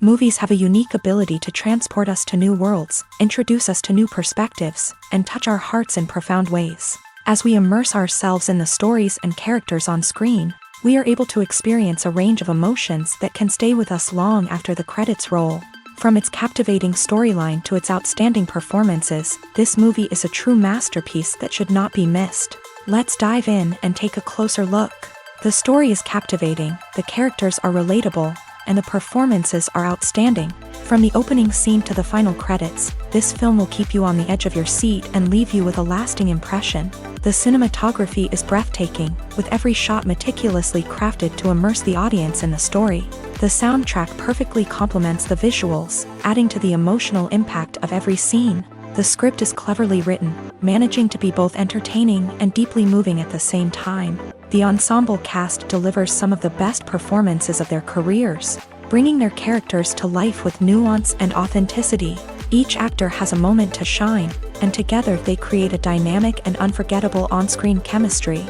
Movies have a unique ability to transport us to new worlds, introduce us to new perspectives, and touch our hearts in profound ways. As we immerse ourselves in the stories and characters on screen, we are able to experience a range of emotions that can stay with us long after the credits roll. From its captivating storyline to its outstanding performances, this movie is a true masterpiece that should not be missed. Let's dive in and take a closer look. The story is captivating, the characters are relatable, and the performances are outstanding. From the opening scene to the final credits, this film will keep you on the edge of your seat and leave you with a lasting impression. The cinematography is breathtaking, with every shot meticulously crafted to immerse the audience in the story. The soundtrack perfectly complements the visuals, adding to the emotional impact of every scene. The script is cleverly written, managing to be both entertaining and deeply moving at the same time. The ensemble cast delivers some of the best performances of their careers, bringing their characters to life with nuance and authenticity. Each actor has a moment to shine, and together they create a dynamic and unforgettable on-screen chemistry.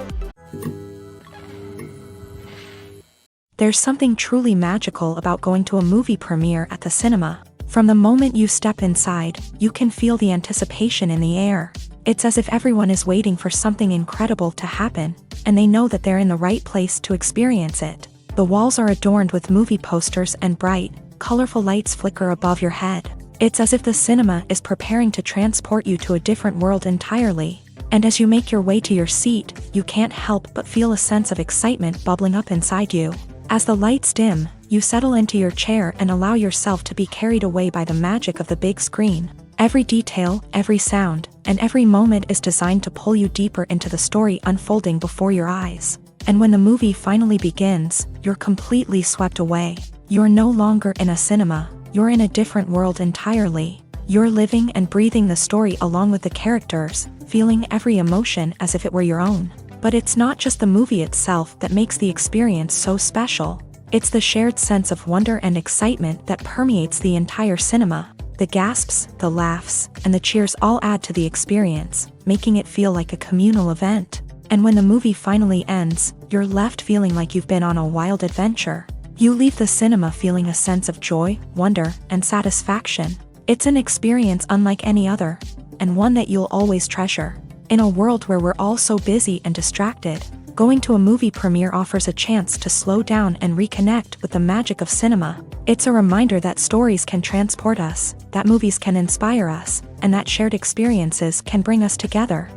There's something truly magical about going to a movie premiere at the cinema. From the moment you step inside, you can feel the anticipation in the air. It's as if everyone is waiting for something incredible to happen, and they know that they're in the right place to experience it. The walls are adorned with movie posters and bright, colorful lights flicker above your head. It's as if the cinema is preparing to transport you to a different world entirely. And as you make your way to your seat, you can't help but feel a sense of excitement bubbling up inside you. As the lights dim, you settle into your chair and allow yourself to be carried away by the magic of the big screen. Every detail, every sound, and every moment is designed to pull you deeper into the story unfolding before your eyes. And when the movie finally begins, you're completely swept away. You're no longer in a cinema, you're in a different world entirely. You're living and breathing the story along with the characters, feeling every emotion as if it were your own. But it's not just the movie itself that makes the experience so special. It's the shared sense of wonder and excitement that permeates the entire cinema. The gasps, the laughs, and the cheers all add to the experience, making it feel like a communal event. And when the movie finally ends, you're left feeling like you've been on a wild adventure. You leave the cinema feeling a sense of joy, wonder, and satisfaction. It's an experience unlike any other, and one that you'll always treasure. In a world where we're all so busy and distracted, going to a movie premiere offers a chance to slow down and reconnect with the magic of cinema. It's a reminder that stories can transport us, that movies can inspire us, and that shared experiences can bring us together.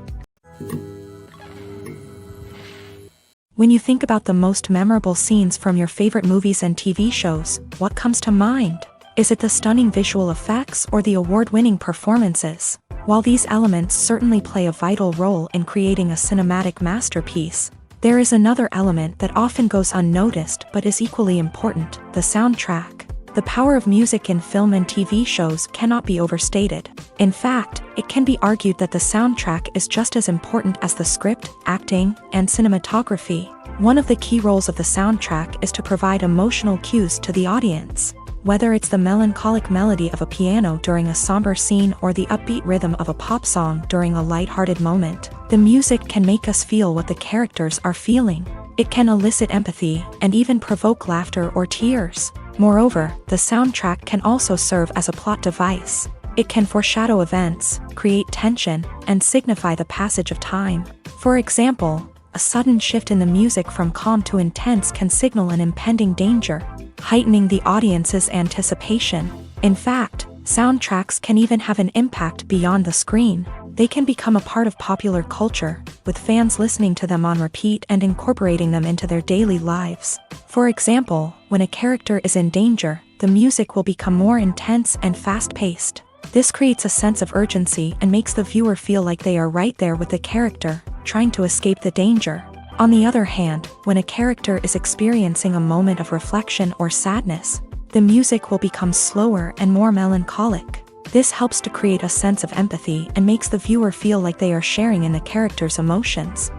When you think about the most memorable scenes from your favorite movies and TV shows, what comes to mind? Is it the stunning visual effects or the award-winning performances? While these elements certainly play a vital role in creating a cinematic masterpiece, there is another element that often goes unnoticed but is equally important: the soundtrack. The power of music in film and TV shows cannot be overstated. In fact, it can be argued that the soundtrack is just as important as the script, acting, and cinematography. One of the key roles of the soundtrack is to provide emotional cues to the audience. Whether it's the melancholic melody of a piano during a somber scene or the upbeat rhythm of a pop song during a lighthearted moment, the music can make us feel what the characters are feeling. It can elicit empathy and even provoke laughter or tears. Moreover, the soundtrack can also serve as a plot device. It can foreshadow events, create tension, and signify the passage of time. For example, a sudden shift in the music from calm to intense can signal an impending danger, heightening the audience's anticipation. In fact, soundtracks can even have an impact beyond the screen. They can become a part of popular culture, with fans listening to them on repeat and incorporating them into their daily lives. For example, when a character is in danger, the music will become more intense and fast-paced. This creates a sense of urgency and makes the viewer feel like they are right there with the character, trying to escape the danger. On the other hand, when a character is experiencing a moment of reflection or sadness, the music will become slower and more melancholic. This helps to create a sense of empathy and makes the viewer feel like they are sharing in the character's emotions.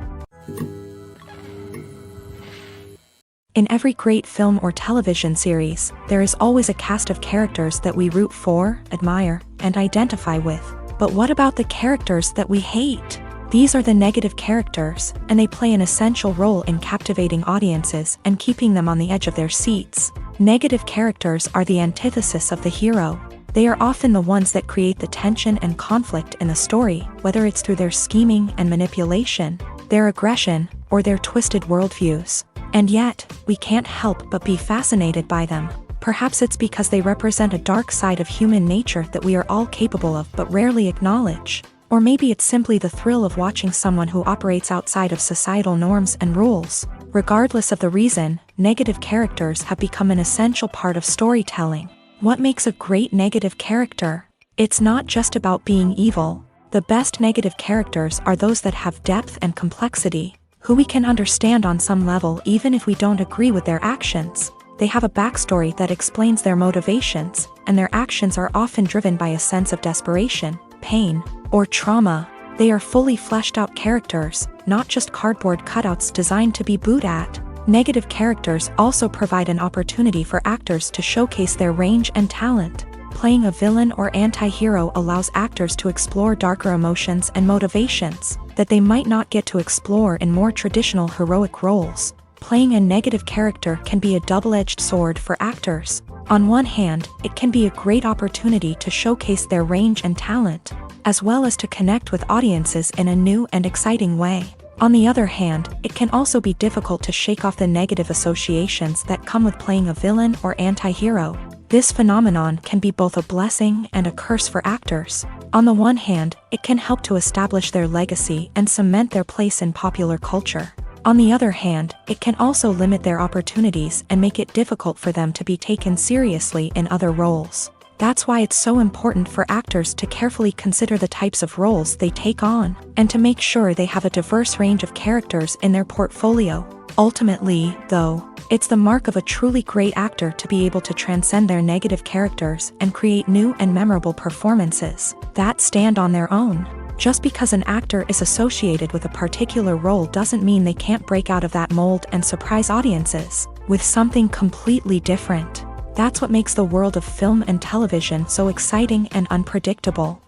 In every great film or television series, there is always a cast of characters that we root for, admire, and identify with. But what about the characters that we hate? These are the negative characters, and they play an essential role in captivating audiences and keeping them on the edge of their seats. Negative characters are the antithesis of the hero. They are often the ones that create the tension and conflict in the story, whether it's through their scheming and manipulation, their aggression, or their twisted worldviews. And yet, we can't help but be fascinated by them. Perhaps it's because they represent a dark side of human nature that we are all capable of but rarely acknowledge. Or maybe it's simply the thrill of watching someone who operates outside of societal norms and rules. Regardless of the reason, negative characters have become an essential part of storytelling. What makes a great negative character? It's not just about being evil. The best negative characters are those that have depth and complexity, who we can understand on some level even if we don't agree with their actions. They have a backstory that explains their motivations, and their actions are often driven by a sense of desperation, pain, or trauma. They are fully fleshed out characters, not just cardboard cutouts designed to be booed at. Negative characters also provide an opportunity for actors to showcase their range and talent. Playing a villain or anti-hero allows actors to explore darker emotions and motivations that they might not get to explore in more traditional heroic roles. Playing a negative character can be a double-edged sword for actors. On one hand, it can be a great opportunity to showcase their range and talent, as well as to connect with audiences in a new and exciting way. On the other hand, it can also be difficult to shake off the negative associations that come with playing a villain or anti-hero. This phenomenon can be both a blessing and a curse for actors. On the one hand, it can help to establish their legacy and cement their place in popular culture. On the other hand, it can also limit their opportunities and make it difficult for them to be taken seriously in other roles. That's why it's so important for actors to carefully consider the types of roles they take on, and to make sure they have a diverse range of characters in their portfolio. Ultimately, though, it's the mark of a truly great actor to be able to transcend their negative characters and create new and memorable performances that stand on their own. Just because an actor is associated with a particular role doesn't mean they can't break out of that mold and surprise audiences with something completely different. That's what makes the world of film and television so exciting and unpredictable.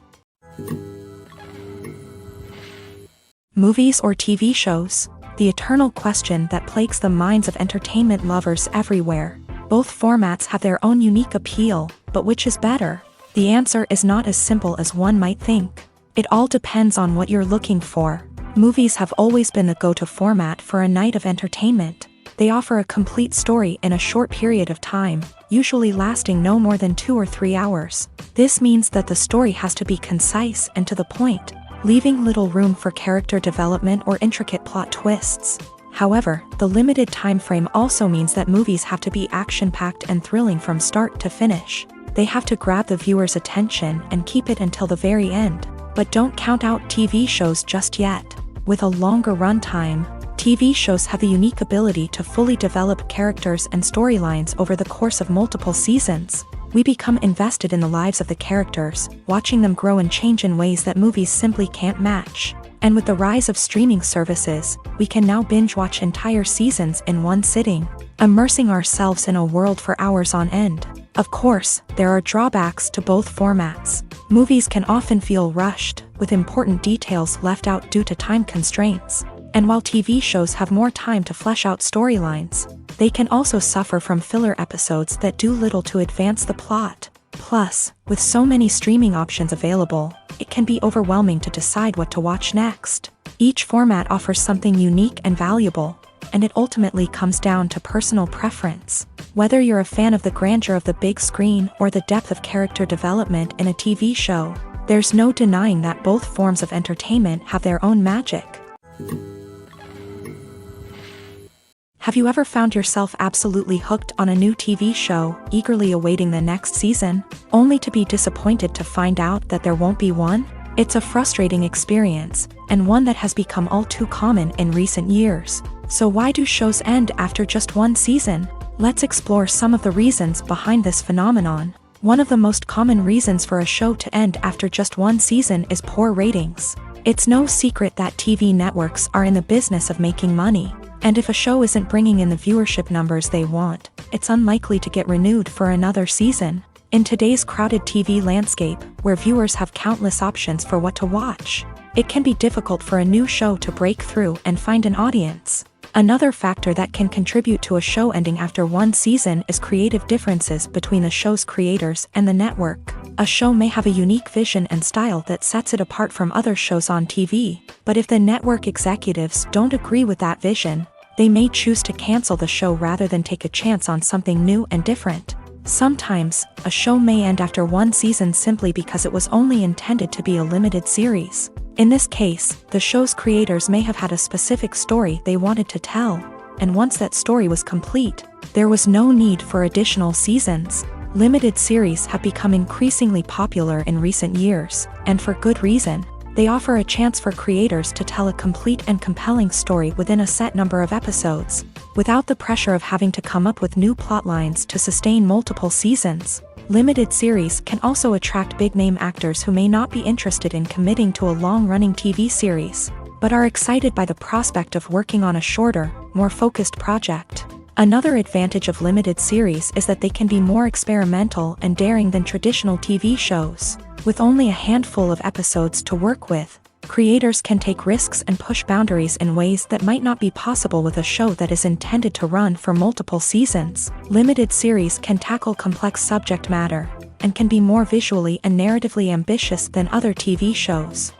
Movies or TV shows? The eternal question that plagues the minds of entertainment lovers everywhere. Both formats have their own unique appeal, but which is better? The answer is not as simple as one might think. It all depends on what you're looking for. Movies have always been the go-to format for a night of entertainment. They offer a complete story in a short period of time, usually lasting no more than 2 or 3 hours. This means that the story has to be concise and to the point, leaving little room for character development or intricate plot twists. However, the limited time frame also means that movies have to be action-packed and thrilling from start to finish. They have to grab the viewer's attention and keep it until the very end. But don't count out TV shows just yet. With a longer runtime, TV shows have the unique ability to fully develop characters and storylines over the course of multiple seasons. We become invested in the lives of the characters, watching them grow and change in ways that movies simply can't match. And with the rise of streaming services, we can now binge-watch entire seasons in one sitting, immersing ourselves in a world for hours on end. Of course, there are drawbacks to both formats. Movies can often feel rushed, with important details left out due to time constraints. And while TV shows have more time to flesh out storylines, they can also suffer from filler episodes that do little to advance the plot. Plus, with so many streaming options available, it can be overwhelming to decide what to watch next. Each format offers something unique and valuable, and it ultimately comes down to personal preference. Whether you're a fan of the grandeur of the big screen or the depth of character development in a TV show, there's no denying that both forms of entertainment have their own magic. Have you ever found yourself absolutely hooked on a new TV show, eagerly awaiting the next season, only to be disappointed to find out that there won't be one? It's a frustrating experience, and one that has become all too common in recent years. So why do shows end after just one season? Let's explore some of the reasons behind this phenomenon. One of the most common reasons for a show to end after just one season is poor ratings. It's no secret that TV networks are in the business of making money. And if a show isn't bringing in the viewership numbers they want, it's unlikely to get renewed for another season. In today's crowded TV landscape, where viewers have countless options for what to watch, it can be difficult for a new show to break through and find an audience. Another factor that can contribute to a show ending after one season is creative differences between the show's creators and the network. A show may have a unique vision and style that sets it apart from other shows on TV, but if the network executives don't agree with that vision, they may choose to cancel the show rather than take a chance on something new and different. Sometimes, a show may end after one season simply because it was only intended to be a limited series. In this case, the show's creators may have had a specific story they wanted to tell, and once that story was complete, there was no need for additional seasons. Limited series have become increasingly popular in recent years, and for good reason. They offer a chance for creators to tell a complete and compelling story within a set number of episodes, without the pressure of having to come up with new plotlines to sustain multiple seasons. Limited series can also attract big-name actors who may not be interested in committing to a long-running TV series, but are excited by the prospect of working on a shorter, more focused project. Another advantage of limited series is that they can be more experimental and daring than traditional TV shows. With only a handful of episodes to work with, creators can take risks and push boundaries in ways that might not be possible with a show that is intended to run for multiple seasons. Limited series can tackle complex subject matter, and can be more visually and narratively ambitious than other TV shows.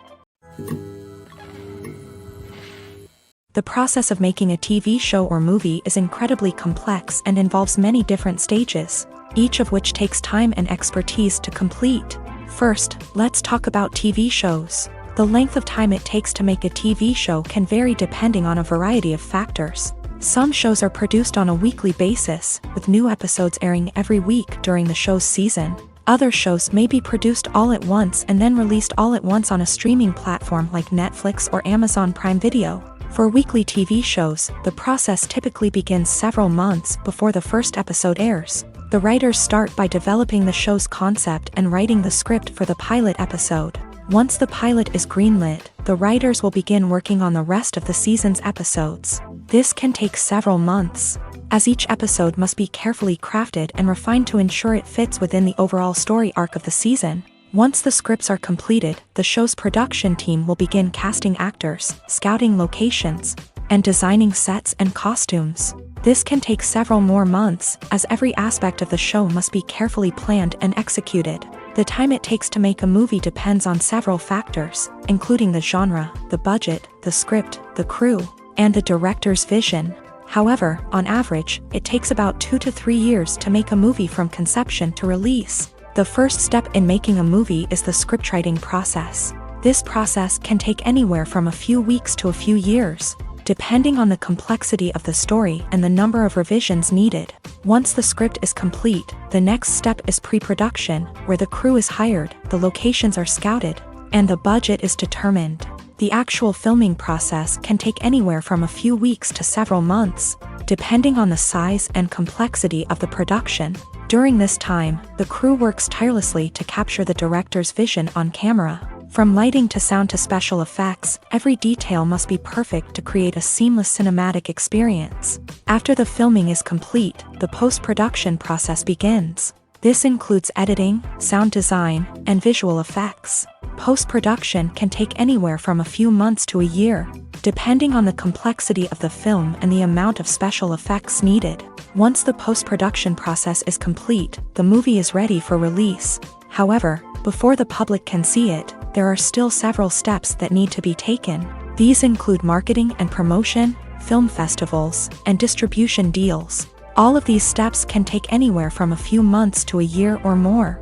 The process of making a TV show or movie is incredibly complex and involves many different stages, each of which takes time and expertise to complete. First, let's talk about TV shows. The length of time it takes to make a TV show can vary depending on a variety of factors. Some shows are produced on a weekly basis, with new episodes airing every week during the show's season. Other shows may be produced all at once and then released all at once on a streaming platform like Netflix or Amazon Prime Video. For weekly TV shows, the process typically begins several months before the first episode airs. The writers start by developing the show's concept and writing the script for the pilot episode. Once the pilot is greenlit, the writers will begin working on the rest of the season's episodes. This can take several months, as each episode must be carefully crafted and refined to ensure it fits within the overall story arc of the season. Once the scripts are completed, the show's production team will begin casting actors, scouting locations, and designing sets and costumes. This can take several more months, as every aspect of the show must be carefully planned and executed. The time it takes to make a movie depends on several factors, including the genre, the budget, the script, the crew, and the director's vision. However, on average, it takes about 2 to 3 years to make a movie from conception to release. The first step in making a movie is the scriptwriting process. This process can take anywhere from a few weeks to a few years, depending on the complexity of the story and the number of revisions needed. Once the script is complete, the next step is pre-production, where the crew is hired, the locations are scouted, and the budget is determined. The actual filming process can take anywhere from a few weeks to several months, depending on the size and complexity of the production. During this time, the crew works tirelessly to capture the director's vision on camera. From lighting to sound to special effects, every detail must be perfect to create a seamless cinematic experience. After the filming is complete, the post-production process begins. This includes editing, sound design, and visual effects. Post-production can take anywhere from a few months to a year, depending on the complexity of the film and the amount of special effects needed. Once the post-production process is complete, the movie is ready for release. However, before the public can see it, there are still several steps that need to be taken. These include marketing and promotion, film festivals, and distribution deals. All of these steps can take anywhere from a few months to a year or more.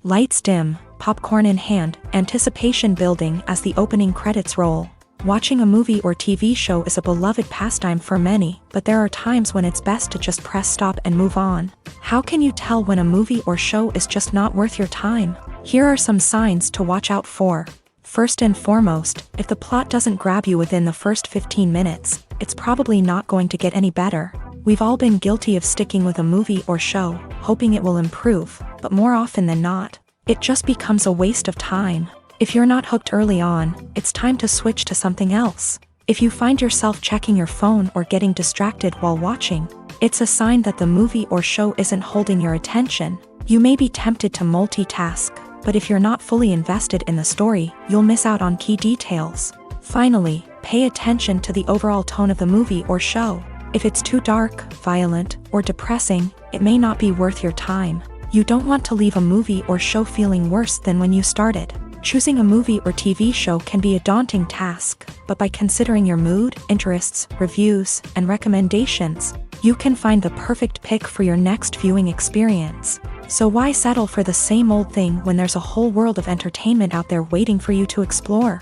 Lights dim, popcorn in hand, anticipation building as the opening credits roll. Watching a movie or TV show is a beloved pastime for many, but there are times when it's best to just press stop and move on. How can you tell when a movie or show is just not worth your time? Here are some signs to watch out for. First and foremost, if the plot doesn't grab you within the first 15 minutes, it's probably not going to get any better. We've all been guilty of sticking with a movie or show, hoping it will improve, but more often than not, it just becomes a waste of time. If you're not hooked early on, it's time to switch to something else. If you find yourself checking your phone or getting distracted while watching, it's a sign that the movie or show isn't holding your attention. You may be tempted to multitask, but if you're not fully invested in the story, you'll miss out on key details. Finally, pay attention to the overall tone of the movie or show. If it's too dark, violent, or depressing, it may not be worth your time. You don't want to leave a movie or show feeling worse than when you started. Choosing a movie or TV show can be a daunting task, but by considering your mood, interests, reviews, and recommendations, you can find the perfect pick for your next viewing experience. So why settle for the same old thing when there's a whole world of entertainment out there waiting for you to explore?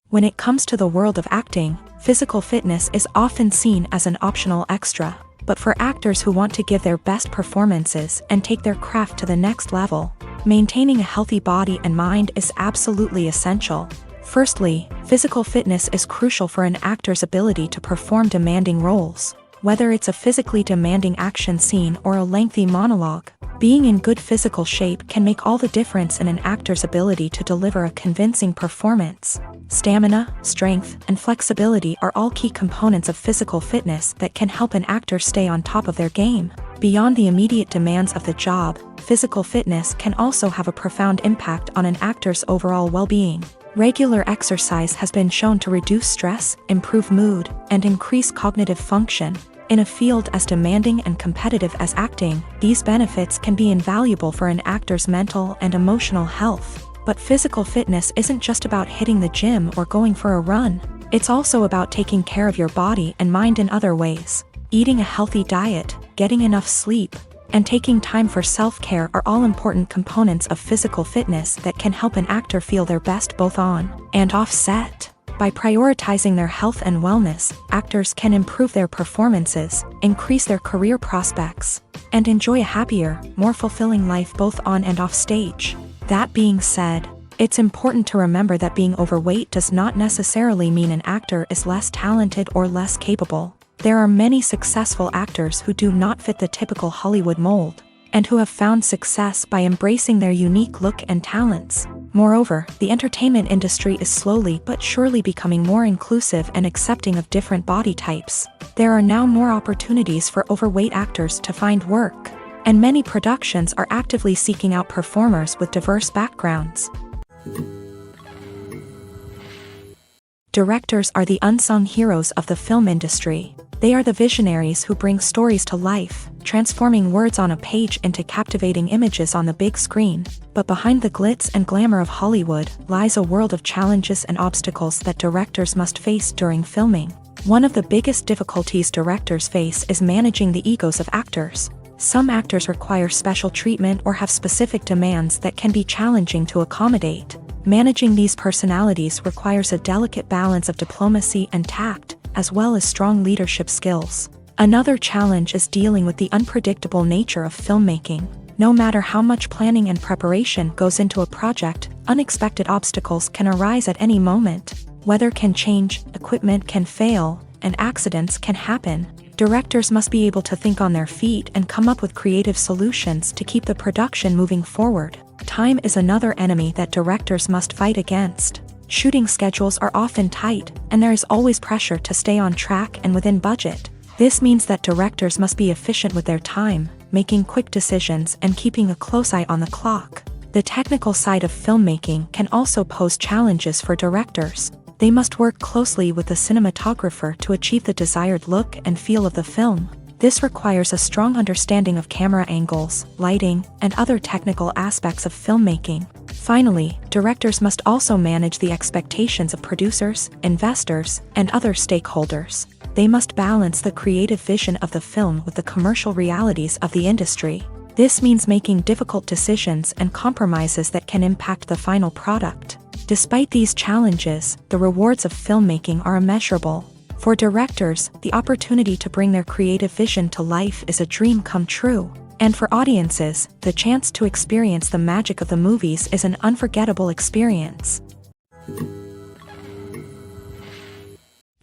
When it comes to the world of acting, physical fitness is often seen as an optional extra. But for actors who want to give their best performances and take their craft to the next level, maintaining a healthy body and mind is absolutely essential. Firstly, physical fitness is crucial for an actor's ability to perform demanding roles. Whether it's a physically demanding action scene or a lengthy monologue, being in good physical shape can make all the difference in an actor's ability to deliver a convincing performance. Stamina, strength, and flexibility are all key components of physical fitness that can help an actor stay on top of their game. Beyond the immediate demands of the job, physical fitness can also have a profound impact on an actor's overall well-being. Regular exercise has been shown to reduce stress, improve mood, and increase cognitive function. In a field as demanding and competitive as acting, these benefits can be invaluable for an actor's mental and emotional health. But physical fitness isn't just about hitting the gym or going for a run. It's also about taking care of your body and mind in other ways. Eating a healthy diet, getting enough sleep, and taking time for self-care are all important components of physical fitness that can help an actor feel their best both on and off set. By prioritizing their health and wellness, actors can improve their performances, increase their career prospects, and enjoy a happier, more fulfilling life both on and off stage. That being said, it's important to remember that being overweight does not necessarily mean an actor is less talented or less capable. There are many successful actors who do not fit the typical Hollywood mold, and who have found success by embracing their unique look and talents. Moreover, the entertainment industry is slowly but surely becoming more inclusive and accepting of different body types. There are now more opportunities for overweight actors to find work, and many productions are actively seeking out performers with diverse backgrounds. Directors are the unsung heroes of the film industry. They are the visionaries who bring stories to life, transforming words on a page into captivating images on the big screen. But behind the glitz and glamour of Hollywood lies a world of challenges and obstacles that directors must face during filming. One of the biggest difficulties directors face is managing the egos of actors. Some actors require special treatment or have specific demands that can be challenging to accommodate. Managing these personalities requires a delicate balance of diplomacy and tact, as well as strong leadership skills. Another challenge is dealing with the unpredictable nature of filmmaking. No matter how much planning and preparation goes into a project, unexpected obstacles can arise at any moment. Weather can change, equipment can fail, and accidents can happen. Directors must be able to think on their feet and come up with creative solutions to keep the production moving forward. Time is another enemy that directors must fight against. Shooting schedules are often tight, and there is always pressure to stay on track and within budget. This means that directors must be efficient with their time, making quick decisions and keeping a close eye on the clock. The technical side of filmmaking can also pose challenges for directors. They must work closely with the cinematographer to achieve the desired look and feel of the film. This requires a strong understanding of camera angles, lighting, and other technical aspects of filmmaking. Finally, directors must also manage the expectations of producers, investors, and other stakeholders. They must balance the creative vision of the film with the commercial realities of the industry. This means making difficult decisions and compromises that can impact the final product. Despite these challenges, the rewards of filmmaking are immeasurable. For directors, the opportunity to bring their creative vision to life is a dream come true. And for audiences, the chance to experience the magic of the movies is an unforgettable experience.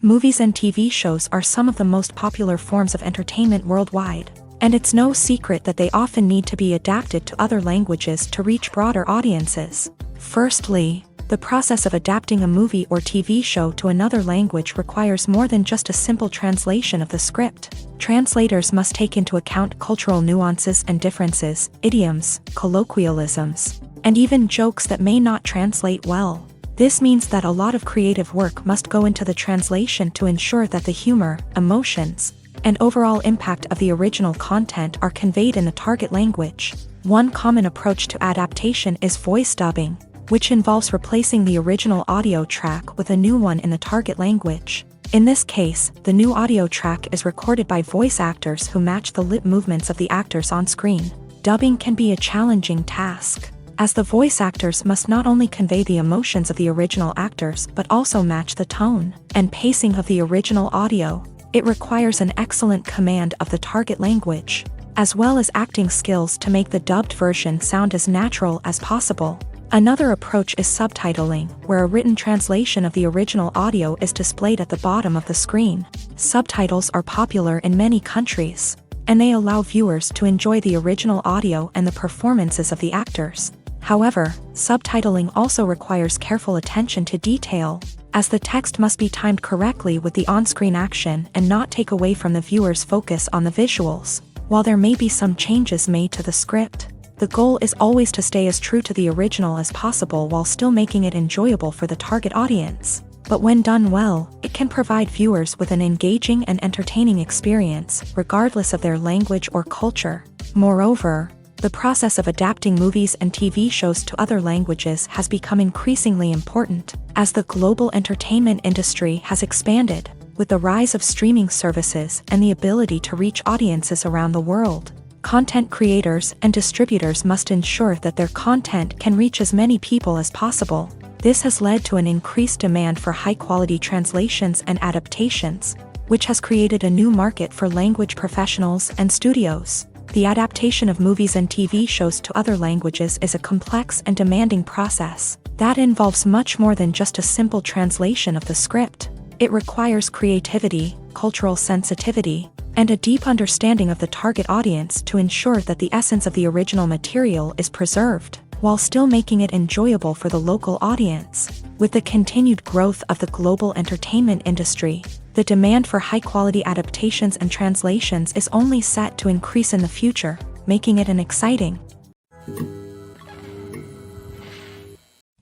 Movies and TV shows are some of the most popular forms of entertainment worldwide, and it's no secret that they often need to be adapted to other languages to reach broader audiences. Firstly, The process of adapting a movie or TV show to another language requires more than just a simple translation of the script. Translators must take into account cultural nuances and differences, idioms, colloquialisms, and even jokes that may not translate well. This means that a lot of creative work must go into the translation to ensure that the humor, emotions, and overall impact of the original content are conveyed in the target language. One common approach to adaptation is voice dubbing, which involves replacing the original audio track with a new one in the target language. In this case, the new audio track is recorded by voice actors who match the lip movements of the actors on screen. Dubbing can be a challenging task, as the voice actors must not only convey the emotions of the original actors but also match the tone and pacing of the original audio. It requires an excellent command of the target language, as well as acting skills to make the dubbed version sound as natural as possible. Another approach is subtitling, where a written translation of the original audio is displayed at the bottom of the screen. Subtitles are popular in many countries, and they allow viewers to enjoy the original audio and the performances of the actors. However, subtitling also requires careful attention to detail, as the text must be timed correctly with the on-screen action and not take away from the viewer's focus on the visuals. While there may be some changes made to the script, the goal is always to stay as true to the original as possible while still making it enjoyable for the target audience. But when done well, it can provide viewers with an engaging and entertaining experience, regardless of their language or culture. Moreover, the process of adapting movies and TV shows to other languages has become increasingly important, as the global entertainment industry has expanded, with the rise of streaming services and the ability to reach audiences around the world. Content creators and distributors must ensure that their content can reach as many people as possible. This has led to an increased demand for high-quality translations and adaptations, which has created a new market for language professionals and studios. The adaptation of movies and TV shows to other languages is a complex and demanding process that involves much more than just a simple translation of the script. It requires creativity, cultural sensitivity, and a deep understanding of the target audience to ensure that the essence of the original material is preserved, while still making it enjoyable for the local audience. With the continued growth of the global entertainment industry, the demand for high-quality adaptations and translations is only set to increase in the future, making it an exciting.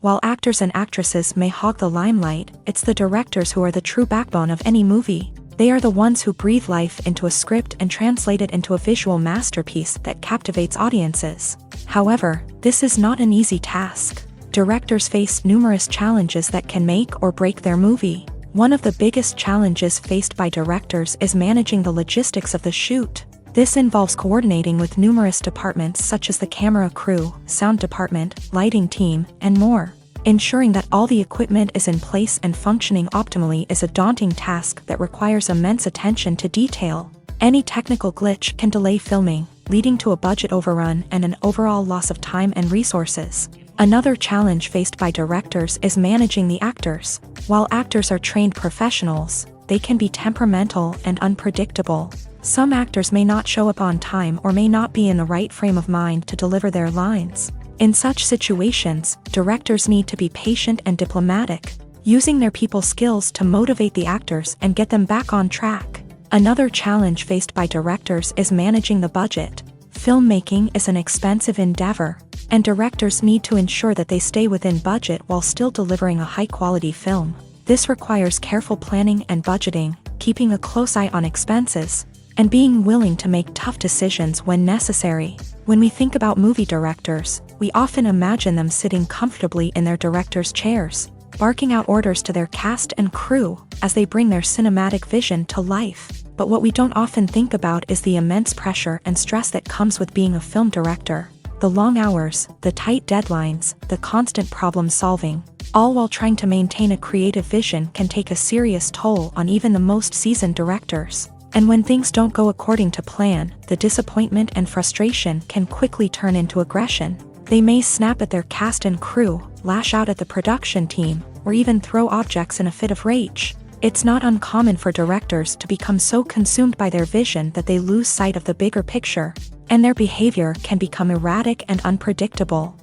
While actors and actresses may hog the limelight, it's the directors who are the true backbone of any movie. They are the ones who breathe life into a script and translate it into a visual masterpiece that captivates audiences. However, this is not an easy task. Directors face numerous challenges that can make or break their movie. One of the biggest challenges faced by directors is managing the logistics of the shoot. This involves coordinating with numerous departments such as the camera crew, sound department, lighting team, and more. Ensuring that all the equipment is in place and functioning optimally is a daunting task that requires immense attention to detail. Any technical glitch can delay filming, leading to a budget overrun and an overall loss of time and resources. Another challenge faced by directors is managing the actors. While actors are trained professionals, they can be temperamental and unpredictable. Some actors may not show up on time or may not be in the right frame of mind to deliver their lines. In such situations, directors need to be patient and diplomatic, using their people skills to motivate the actors and get them back on track. Another challenge faced by directors is managing the budget. Filmmaking is an expensive endeavor, and directors need to ensure that they stay within budget while still delivering a high-quality film. This requires careful planning and budgeting, keeping a close eye on expenses, and being willing to make tough decisions when necessary. When we think about movie directors, we often imagine them sitting comfortably in their director's chairs, barking out orders to their cast and crew as they bring their cinematic vision to life. But what we don't often think about is the immense pressure and stress that comes with being a film director. The long hours, the tight deadlines, the constant problem solving, all while trying to maintain a creative vision can take a serious toll on even the most seasoned directors. And when things don't go according to plan, the disappointment and frustration can quickly turn into aggression. They may snap at their cast and crew, lash out at the production team, or even throw objects in a fit of rage. It's not uncommon for directors to become so consumed by their vision that they lose sight of the bigger picture, and their behavior can become erratic and unpredictable.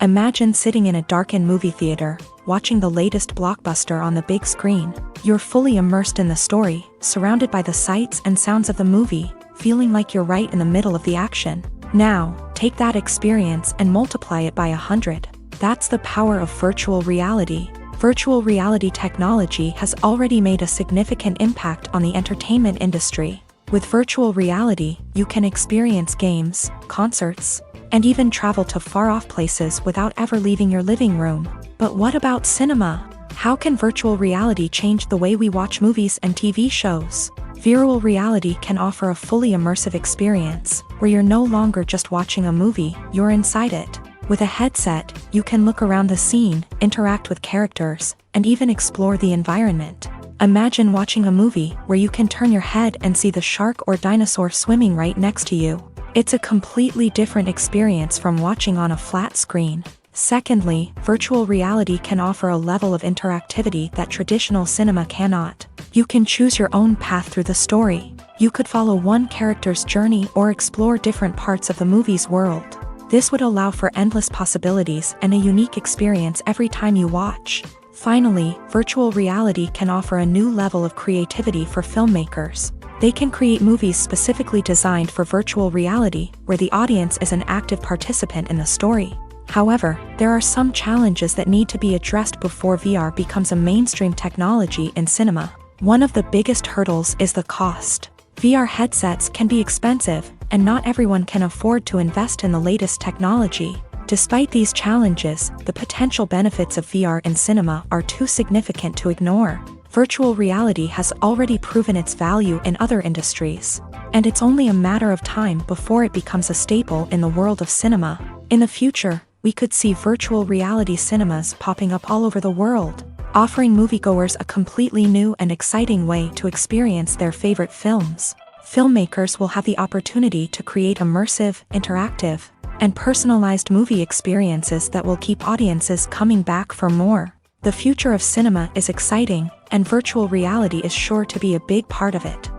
Imagine sitting in a darkened movie theater, watching the latest blockbuster on the big screen. You're fully immersed in the story, surrounded by the sights and sounds of the movie, feeling like you're right in the middle of the action. Now, take that experience and multiply it by 100. That's the power of virtual reality. Virtual reality technology has already made a significant impact on the entertainment industry. With virtual reality, you can experience games, concerts, and even travel to far-off places without ever leaving your living room. But what about cinema? How can virtual reality change the way we watch movies and TV shows? Virtual reality can offer a fully immersive experience, where you're no longer just watching a movie, you're inside it. With a headset, you can look around the scene, interact with characters, and even explore the environment. Imagine watching a movie where you can turn your head and see the shark or dinosaur swimming right next to you. It's a completely different experience from watching on a flat screen. Secondly, virtual reality can offer a level of interactivity that traditional cinema cannot. You can choose your own path through the story. You could follow one character's journey or explore different parts of the movie's world. This would allow for endless possibilities and a unique experience every time you watch. Finally, virtual reality can offer a new level of creativity for filmmakers. They can create movies specifically designed for virtual reality, where the audience is an active participant in the story. However, there are some challenges that need to be addressed before VR becomes a mainstream technology in cinema. One of the biggest hurdles is the cost. VR headsets can be expensive, and not everyone can afford to invest in the latest technology. Despite these challenges, the potential benefits of VR in cinema are too significant to ignore. Virtual reality has already proven its value in other industries, and it's only a matter of time before it becomes a staple in the world of cinema. In the future, we could see virtual reality cinemas popping up all over the world, offering moviegoers a completely new and exciting way to experience their favorite films. Filmmakers will have the opportunity to create immersive, interactive, and personalized movie experiences that will keep audiences coming back for more. The future of cinema is exciting, and virtual reality is sure to be a big part of it.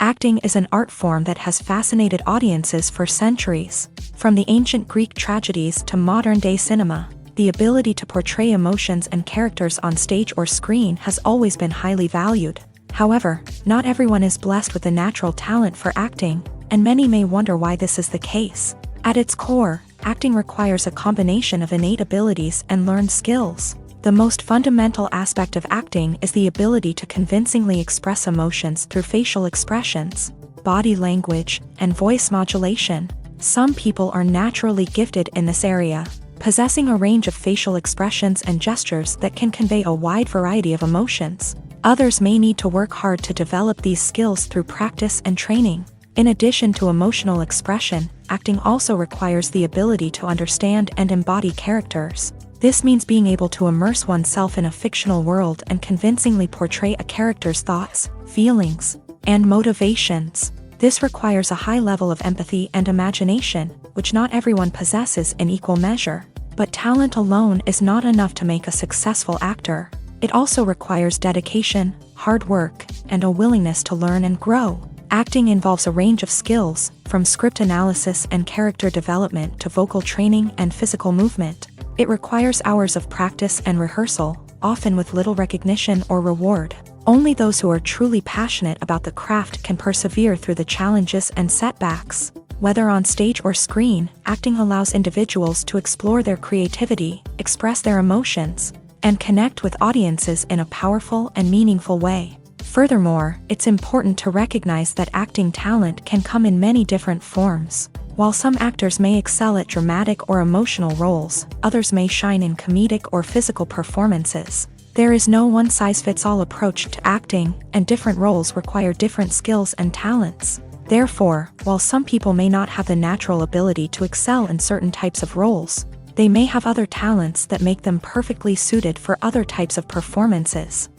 Acting is an art form that has fascinated audiences for centuries. From the ancient Greek tragedies to modern-day cinema, the ability to portray emotions and characters on stage or screen has always been highly valued. However, not everyone is blessed with a natural talent for acting, and many may wonder why this is the case. At its core, acting requires a combination of innate abilities and learned skills. The most fundamental aspect of acting is the ability to convincingly express emotions through facial expressions, body language, and voice modulation. Some people are naturally gifted in this area, possessing a range of facial expressions and gestures that can convey a wide variety of emotions. Others may need to work hard to develop these skills through practice and training. In addition to emotional expression, acting also requires the ability to understand and embody characters. This means being able to immerse oneself in a fictional world and convincingly portray a character's thoughts, feelings, and motivations. This requires a high level of empathy and imagination, which not everyone possesses in equal measure. But talent alone is not enough to make a successful actor. It also requires dedication, hard work, and a willingness to learn and grow. Acting involves a range of skills, from script analysis and character development to vocal training and physical movement. It requires hours of practice and rehearsal, often with little recognition or reward. Only those who are truly passionate about the craft can persevere through the challenges and setbacks. Whether on stage or screen, acting allows individuals to explore their creativity, express their emotions, and connect with audiences in a powerful and meaningful way. Furthermore, it's important to recognize that acting talent can come in many different forms. While some actors may excel at dramatic or emotional roles, others may shine in comedic or physical performances. There is no one-size-fits-all approach to acting, and different roles require different skills and talents. Therefore, while some people may not have the natural ability to excel in certain types of roles, they may have other talents that make them perfectly suited for other types of performances.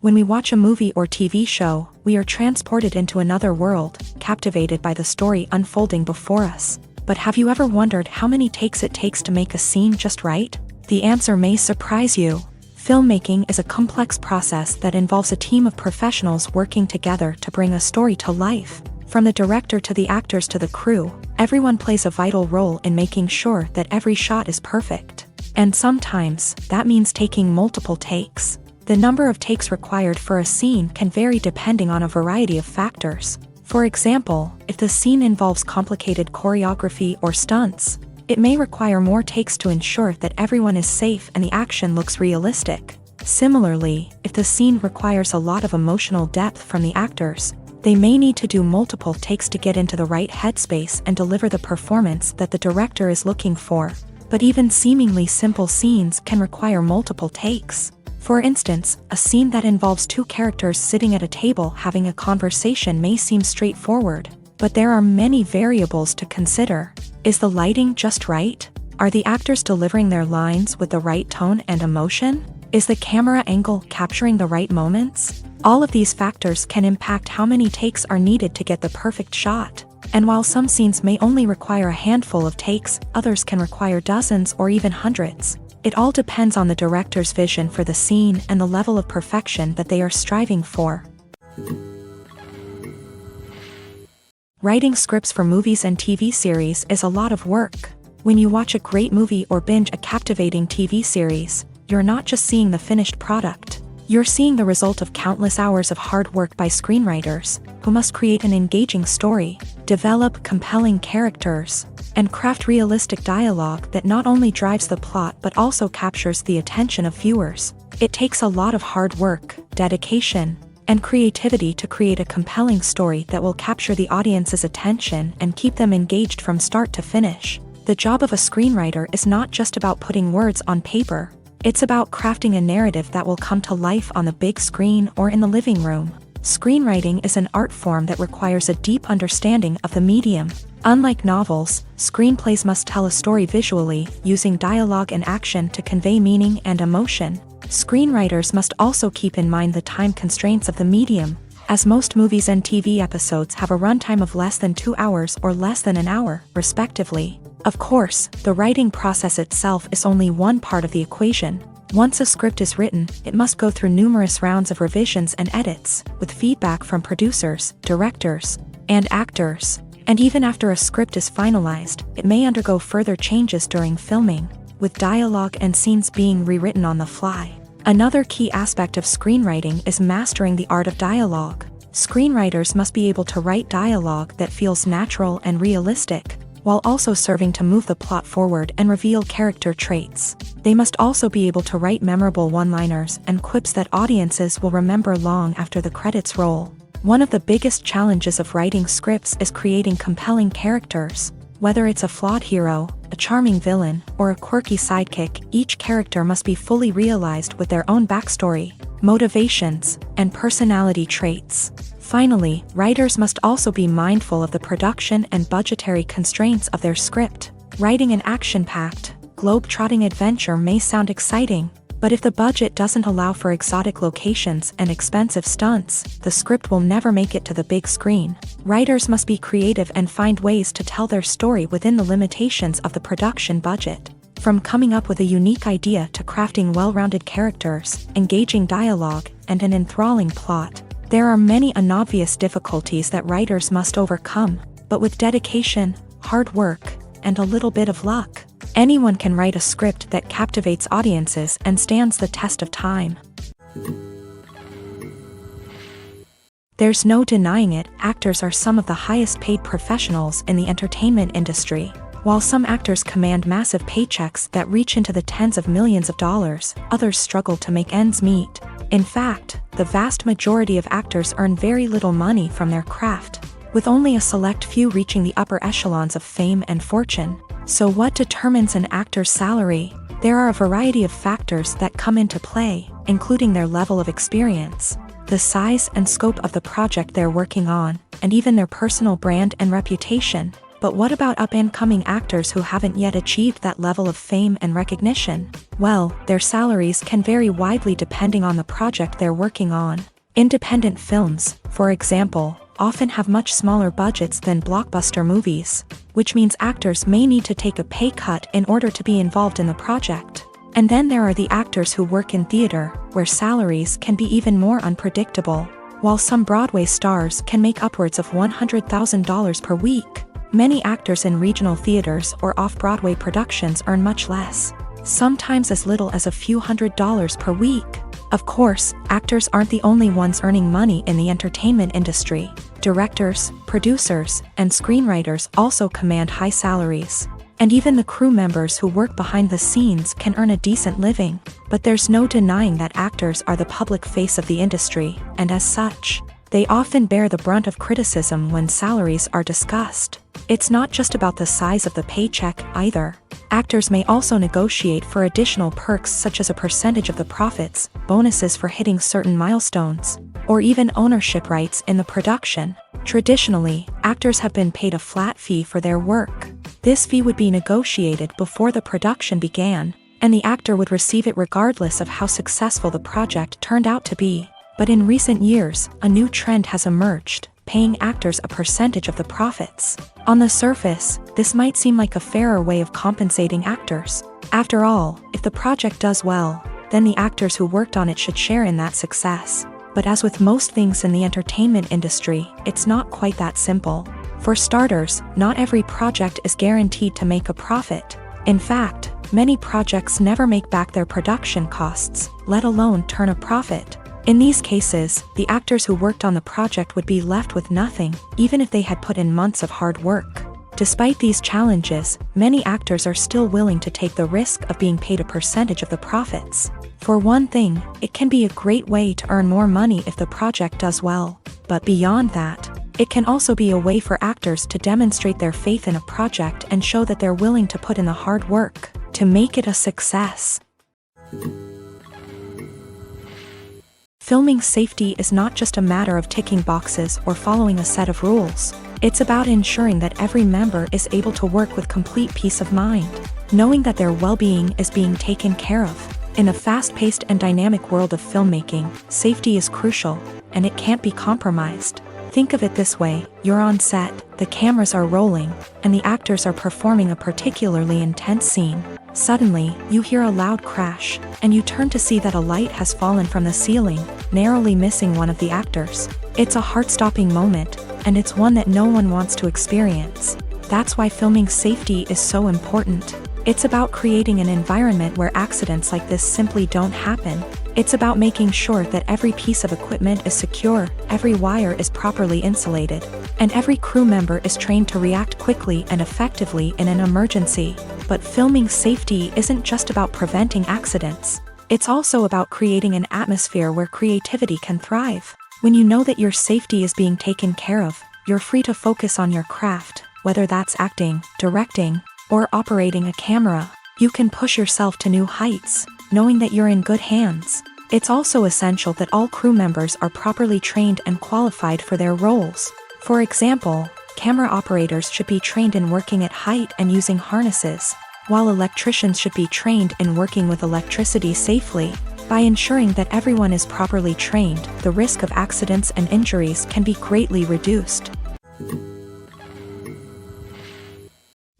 When we watch a movie or TV show, we are transported into another world, captivated by the story unfolding before us. But have you ever wondered how many takes it takes to make a scene just right? The answer may surprise you. Filmmaking is a complex process that involves a team of professionals working together to bring a story to life. From the director to the actors to the crew, everyone plays a vital role in making sure that every shot is perfect. And sometimes, that means taking multiple takes. The number of takes required for a scene can vary depending on a variety of factors. For example, if the scene involves complicated choreography or stunts, it may require more takes to ensure that everyone is safe and the action looks realistic. Similarly, if the scene requires a lot of emotional depth from the actors, they may need to do multiple takes to get into the right headspace and deliver the performance that the director is looking for. But even seemingly simple scenes can require multiple takes. For instance, a scene that involves two characters sitting at a table having a conversation may seem straightforward, but there are many variables to consider. Is the lighting just right? Are the actors delivering their lines with the right tone and emotion? Is the camera angle capturing the right moments? All of these factors can impact how many takes are needed to get the perfect shot. And while some scenes may only require a handful of takes, others can require dozens or even hundreds. It all depends on the director's vision for the scene and the level of perfection that they are striving for. Writing scripts for movies and TV series is a lot of work. When you watch a great movie or binge a captivating TV series, you're not just seeing the finished product. You're seeing the result of countless hours of hard work by screenwriters, who must create an engaging story, develop compelling characters, and craft realistic dialogue that not only drives the plot but also captures the attention of viewers. It takes a lot of hard work, dedication, and creativity to create a compelling story that will capture the audience's attention and keep them engaged from start to finish. The job of a screenwriter is not just about putting words on paper. It's about crafting a narrative that will come to life on the big screen or in the living room. Screenwriting is an art form that requires a deep understanding of the medium. Unlike novels, screenplays must tell a story visually, using dialogue and action to convey meaning and emotion. Screenwriters must also keep in mind the time constraints of the medium, as most movies and TV episodes have a runtime of less than 2 hours or less than an hour, respectively. Of course, the writing process itself is only one part of the equation. Once a script is written, it must go through numerous rounds of revisions and edits, with feedback from producers, directors, and actors. And even after a script is finalized, it may undergo further changes during filming, with dialogue and scenes being rewritten on the fly. Another key aspect of screenwriting is mastering the art of dialogue. Screenwriters must be able to write dialogue that feels natural and realistic, while also serving to move the plot forward and reveal character traits. They must also be able to write memorable one-liners and quips that audiences will remember long after the credits roll. One of the biggest challenges of writing scripts is creating compelling characters. Whether it's a flawed hero, a charming villain, or a quirky sidekick, each character must be fully realized with their own backstory, motivations, and personality traits. Finally, writers must also be mindful of the production and budgetary constraints of their script. Writing an action-packed, globe-trotting adventure may sound exciting, but if the budget doesn't allow for exotic locations and expensive stunts, the script will never make it to the big screen. Writers must be creative and find ways to tell their story within the limitations of the production budget. From coming up with a unique idea to crafting well-rounded characters, engaging dialogue, and an enthralling plot, there are many unobvious difficulties that writers must overcome, but with dedication, hard work, and a little bit of luck, anyone can write a script that captivates audiences and stands the test of time. There's no denying it, actors are some of the highest paid professionals in the entertainment industry. While some actors command massive paychecks that reach into the tens of millions of dollars, others struggle to make ends meet. In fact, the vast majority of actors earn very little money from their craft, with only a select few reaching the upper echelons of fame and fortune. So what determines an actor's salary? There are a variety of factors that come into play, including their level of experience, the size and scope of the project they're working on, and even their personal brand and reputation. But what about up-and-coming actors who haven't yet achieved that level of fame and recognition? Well, their salaries can vary widely depending on the project they're working on. Independent films, for example, often have much smaller budgets than blockbuster movies, which means actors may need to take a pay cut in order to be involved in the project. And then there are the actors who work in theater, where salaries can be even more unpredictable. While some Broadway stars can make upwards of $100,000 per week, many actors in regional theaters or off-Broadway productions earn much less, sometimes as little as a few $100s per week. Of course, actors aren't the only ones earning money in the entertainment industry. Directors, producers, and screenwriters also command high salaries. And even the crew members who work behind the scenes can earn a decent living. But there's no denying that actors are the public face of the industry, and as such, they often bear the brunt of criticism when salaries are discussed. It's not just about the size of the paycheck, either. Actors may also negotiate for additional perks such as a percentage of the profits, bonuses for hitting certain milestones, or even ownership rights in the production. Traditionally, actors have been paid a flat fee for their work. This fee would be negotiated before the production began, and the actor would receive it regardless of how successful the project turned out to be. But in recent years, a new trend has emerged, paying actors a percentage of the profits. On the surface, this might seem like a fairer way of compensating actors. After all, if the project does well, then the actors who worked on it should share in that success. But as with most things in the entertainment industry, it's not quite that simple. For starters, not every project is guaranteed to make a profit. In fact, many projects never make back their production costs, let alone turn a profit. In these cases, the actors who worked on the project would be left with nothing, even if they had put in months of hard work. Despite these challenges, many actors are still willing to take the risk of being paid a percentage of the profits. For one thing, it can be a great way to earn more money if the project does well. But beyond that, it can also be a way for actors to demonstrate their faith in a project and show that they're willing to put in the hard work to make it a success. Filming safety is not just a matter of ticking boxes or following a set of rules. It's about ensuring that every member is able to work with complete peace of mind, knowing that their well-being is being taken care of. In a fast-paced and dynamic world of filmmaking, safety is crucial, and it can't be compromised. Think of it this way: you're on set, the cameras are rolling, and the actors are performing a particularly intense scene. Suddenly, you hear a loud crash, and you turn to see that a light has fallen from the ceiling, narrowly missing one of the actors. It's a heart-stopping moment, and it's one that no one wants to experience. That's why filming safety is so important. It's about creating an environment where accidents like this simply don't happen. It's about making sure that every piece of equipment is secure, every wire is properly insulated, and every crew member is trained to react quickly and effectively in an emergency. But filming safety isn't just about preventing accidents. It's also about creating an atmosphere where creativity can thrive. When you know that your safety is being taken care of, you're free to focus on your craft, whether that's acting, directing, or operating a camera. You can push yourself to new heights, knowing that you're in good hands. It's also essential that all crew members are properly trained and qualified for their roles. For example, camera operators should be trained in working at height and using harnesses, while electricians should be trained in working with electricity safely. By ensuring that everyone is properly trained, the risk of accidents and injuries can be greatly reduced.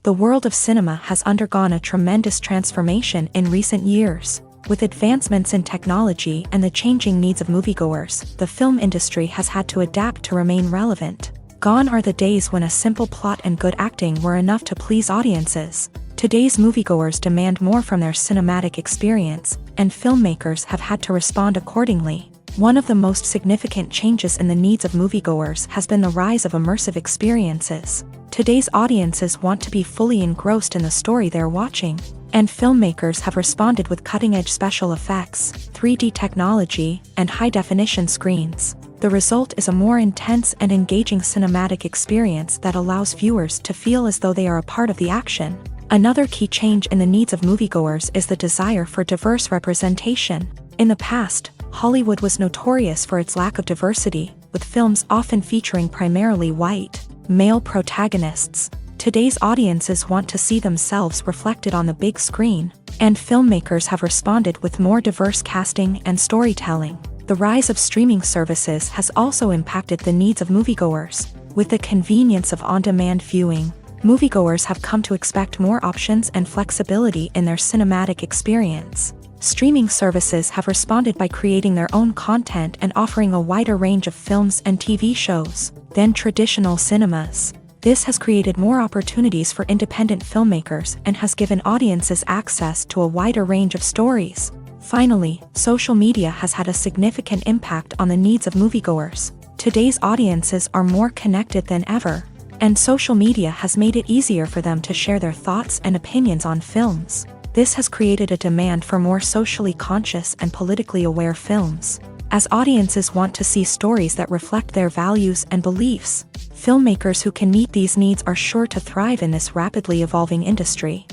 The world of cinema has undergone a tremendous transformation in recent years. With advancements in technology and the changing needs of moviegoers, the film industry has had to adapt to remain relevant. Gone are the days when a simple plot and good acting were enough to please audiences. Today's moviegoers demand more from their cinematic experience, and filmmakers have had to respond accordingly. One of the most significant changes in the needs of moviegoers has been the rise of immersive experiences. Today's audiences want to be fully engrossed in the story they're watching, and filmmakers have responded with cutting-edge special effects, 3D technology, and high-definition screens. The result is a more intense and engaging cinematic experience that allows viewers to feel as though they are a part of the action. Another key change in the needs of moviegoers is the desire for diverse representation. In the past, Hollywood was notorious for its lack of diversity, with films often featuring primarily white, male protagonists. Today's audiences want to see themselves reflected on the big screen, and filmmakers have responded with more diverse casting and storytelling. The rise of streaming services has also impacted the needs of moviegoers. With the convenience of on-demand viewing, moviegoers have come to expect more options and flexibility in their cinematic experience. Streaming services have responded by creating their own content and offering a wider range of films and TV shows than traditional cinemas. This has created more opportunities for independent filmmakers and has given audiences access to a wider range of stories. Finally, social media has had a significant impact on the needs of moviegoers. Today's audiences are more connected than ever, and social media has made it easier for them to share their thoughts and opinions on films. This has created a demand for more socially conscious and politically aware films. As audiences want to see stories that reflect their values and beliefs, filmmakers who can meet these needs are sure to thrive in this rapidly evolving industry.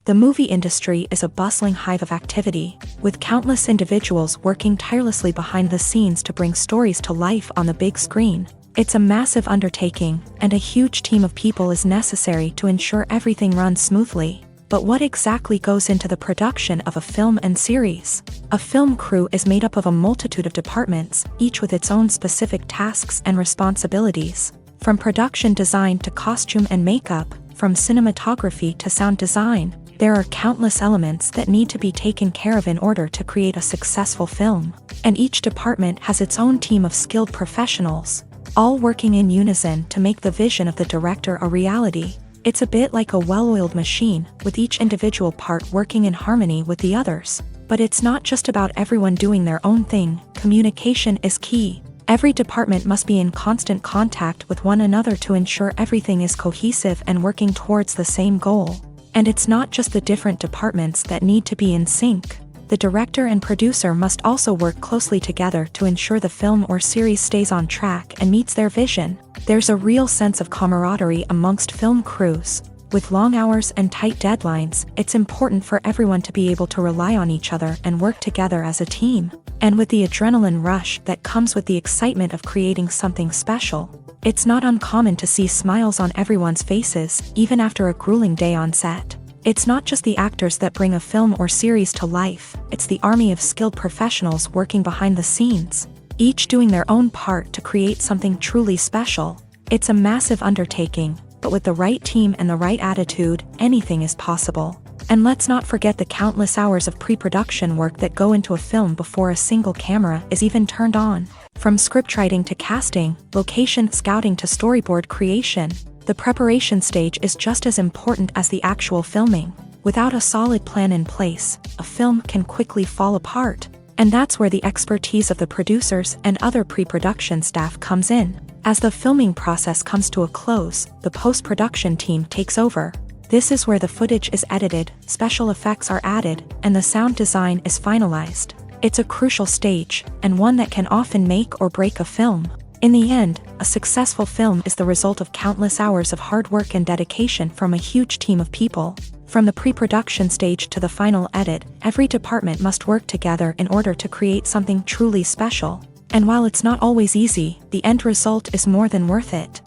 The movie industry is a bustling hive of activity, with countless individuals working tirelessly behind the scenes to bring stories to life on the big screen. It's a massive undertaking, and a huge team of people is necessary to ensure everything runs smoothly. But what exactly goes into the production of a film and series? A film crew is made up of a multitude of departments, each with its own specific tasks and responsibilities. From production design to costume and makeup, from cinematography to sound design, there are countless elements that need to be taken care of in order to create a successful film. And each department has its own team of skilled professionals, all working in unison to make the vision of the director a reality. It's a bit like a well-oiled machine, with each individual part working in harmony with the others. But it's not just about everyone doing their own thing. Communication is key. Every department must be in constant contact with one another to ensure everything is cohesive and working towards the same goal. And it's not just the different departments that need to be in sync. The director and producer must also work closely together to ensure the film or series stays on track and meets their vision. There's a real sense of camaraderie amongst film crews. With long hours and tight deadlines, it's important for everyone to be able to rely on each other and work together as a team. And with the adrenaline rush that comes with the excitement of creating something special, it's not uncommon to see smiles on everyone's faces, even after a grueling day on set. It's not just the actors that bring a film or series to life, it's the army of skilled professionals working behind the scenes, each doing their own part to create something truly special. It's a massive undertaking, but with the right team and the right attitude, anything is possible. And let's not forget the countless hours of pre-production work that go into a film before a single camera is even turned on. From scriptwriting to casting, location scouting to storyboard creation, the preparation stage is just as important as the actual filming. Without a solid plan in place, a film can quickly fall apart. And that's where the expertise of the producers and other pre-production staff comes in. As the filming process comes to a close, the post-production team takes over. This is where the footage is edited, special effects are added, and the sound design is finalized. It's a crucial stage, and one that can often make or break a film. In the end, a successful film is the result of countless hours of hard work and dedication from a huge team of people. From the pre-production stage to the final edit, every department must work together in order to create something truly special. And while it's not always easy, the end result is more than worth it.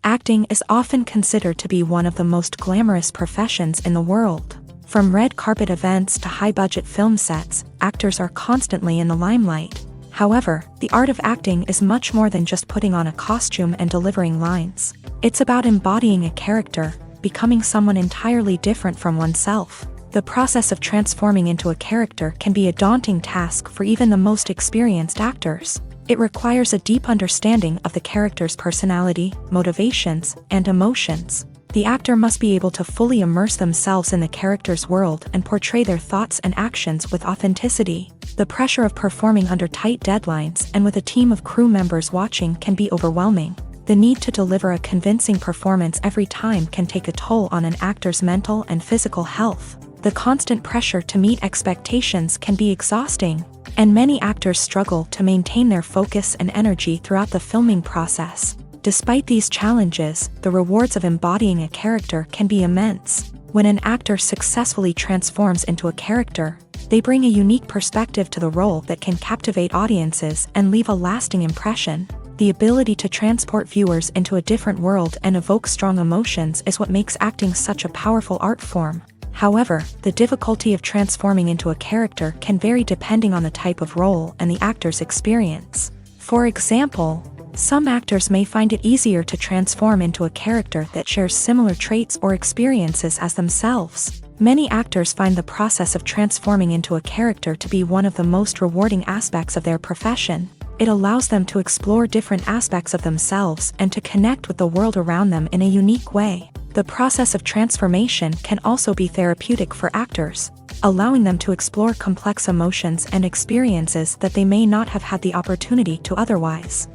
Acting is often considered to be one of the most glamorous professions in the world. From red carpet events to high-budget film sets, actors are constantly in the limelight. However, the art of acting is much more than just putting on a costume and delivering lines. It's about embodying a character, becoming someone entirely different from oneself. The process of transforming into a character can be a daunting task for even the most experienced actors. It requires a deep understanding of the character's personality, motivations, and emotions. The actor must be able to fully immerse themselves in the character's world and portray their thoughts and actions with authenticity. The pressure of performing under tight deadlines and with a team of crew members watching can be overwhelming. The need to deliver a convincing performance every time can take a toll on an actor's mental and physical health. The constant pressure to meet expectations can be exhausting, and many actors struggle to maintain their focus and energy throughout the filming process. Despite these challenges, the rewards of embodying a character can be immense. When an actor successfully transforms into a character, they bring a unique perspective to the role that can captivate audiences and leave a lasting impression. The ability to transport viewers into a different world and evoke strong emotions is what makes acting such a powerful art form. However, the difficulty of transforming into a character can vary depending on the type of role and the actor's experience. For example, Some actors may find it easier to transform into a character that shares similar traits or experiences as themselves. Many actors find the process of transforming into a character to be one of the most rewarding aspects of their profession. It allows them to explore different aspects of themselves and to connect with the world around them in a unique way. The process of transformation can also be therapeutic for actors, allowing them to explore complex emotions and experiences that they may not have had the opportunity to otherwise.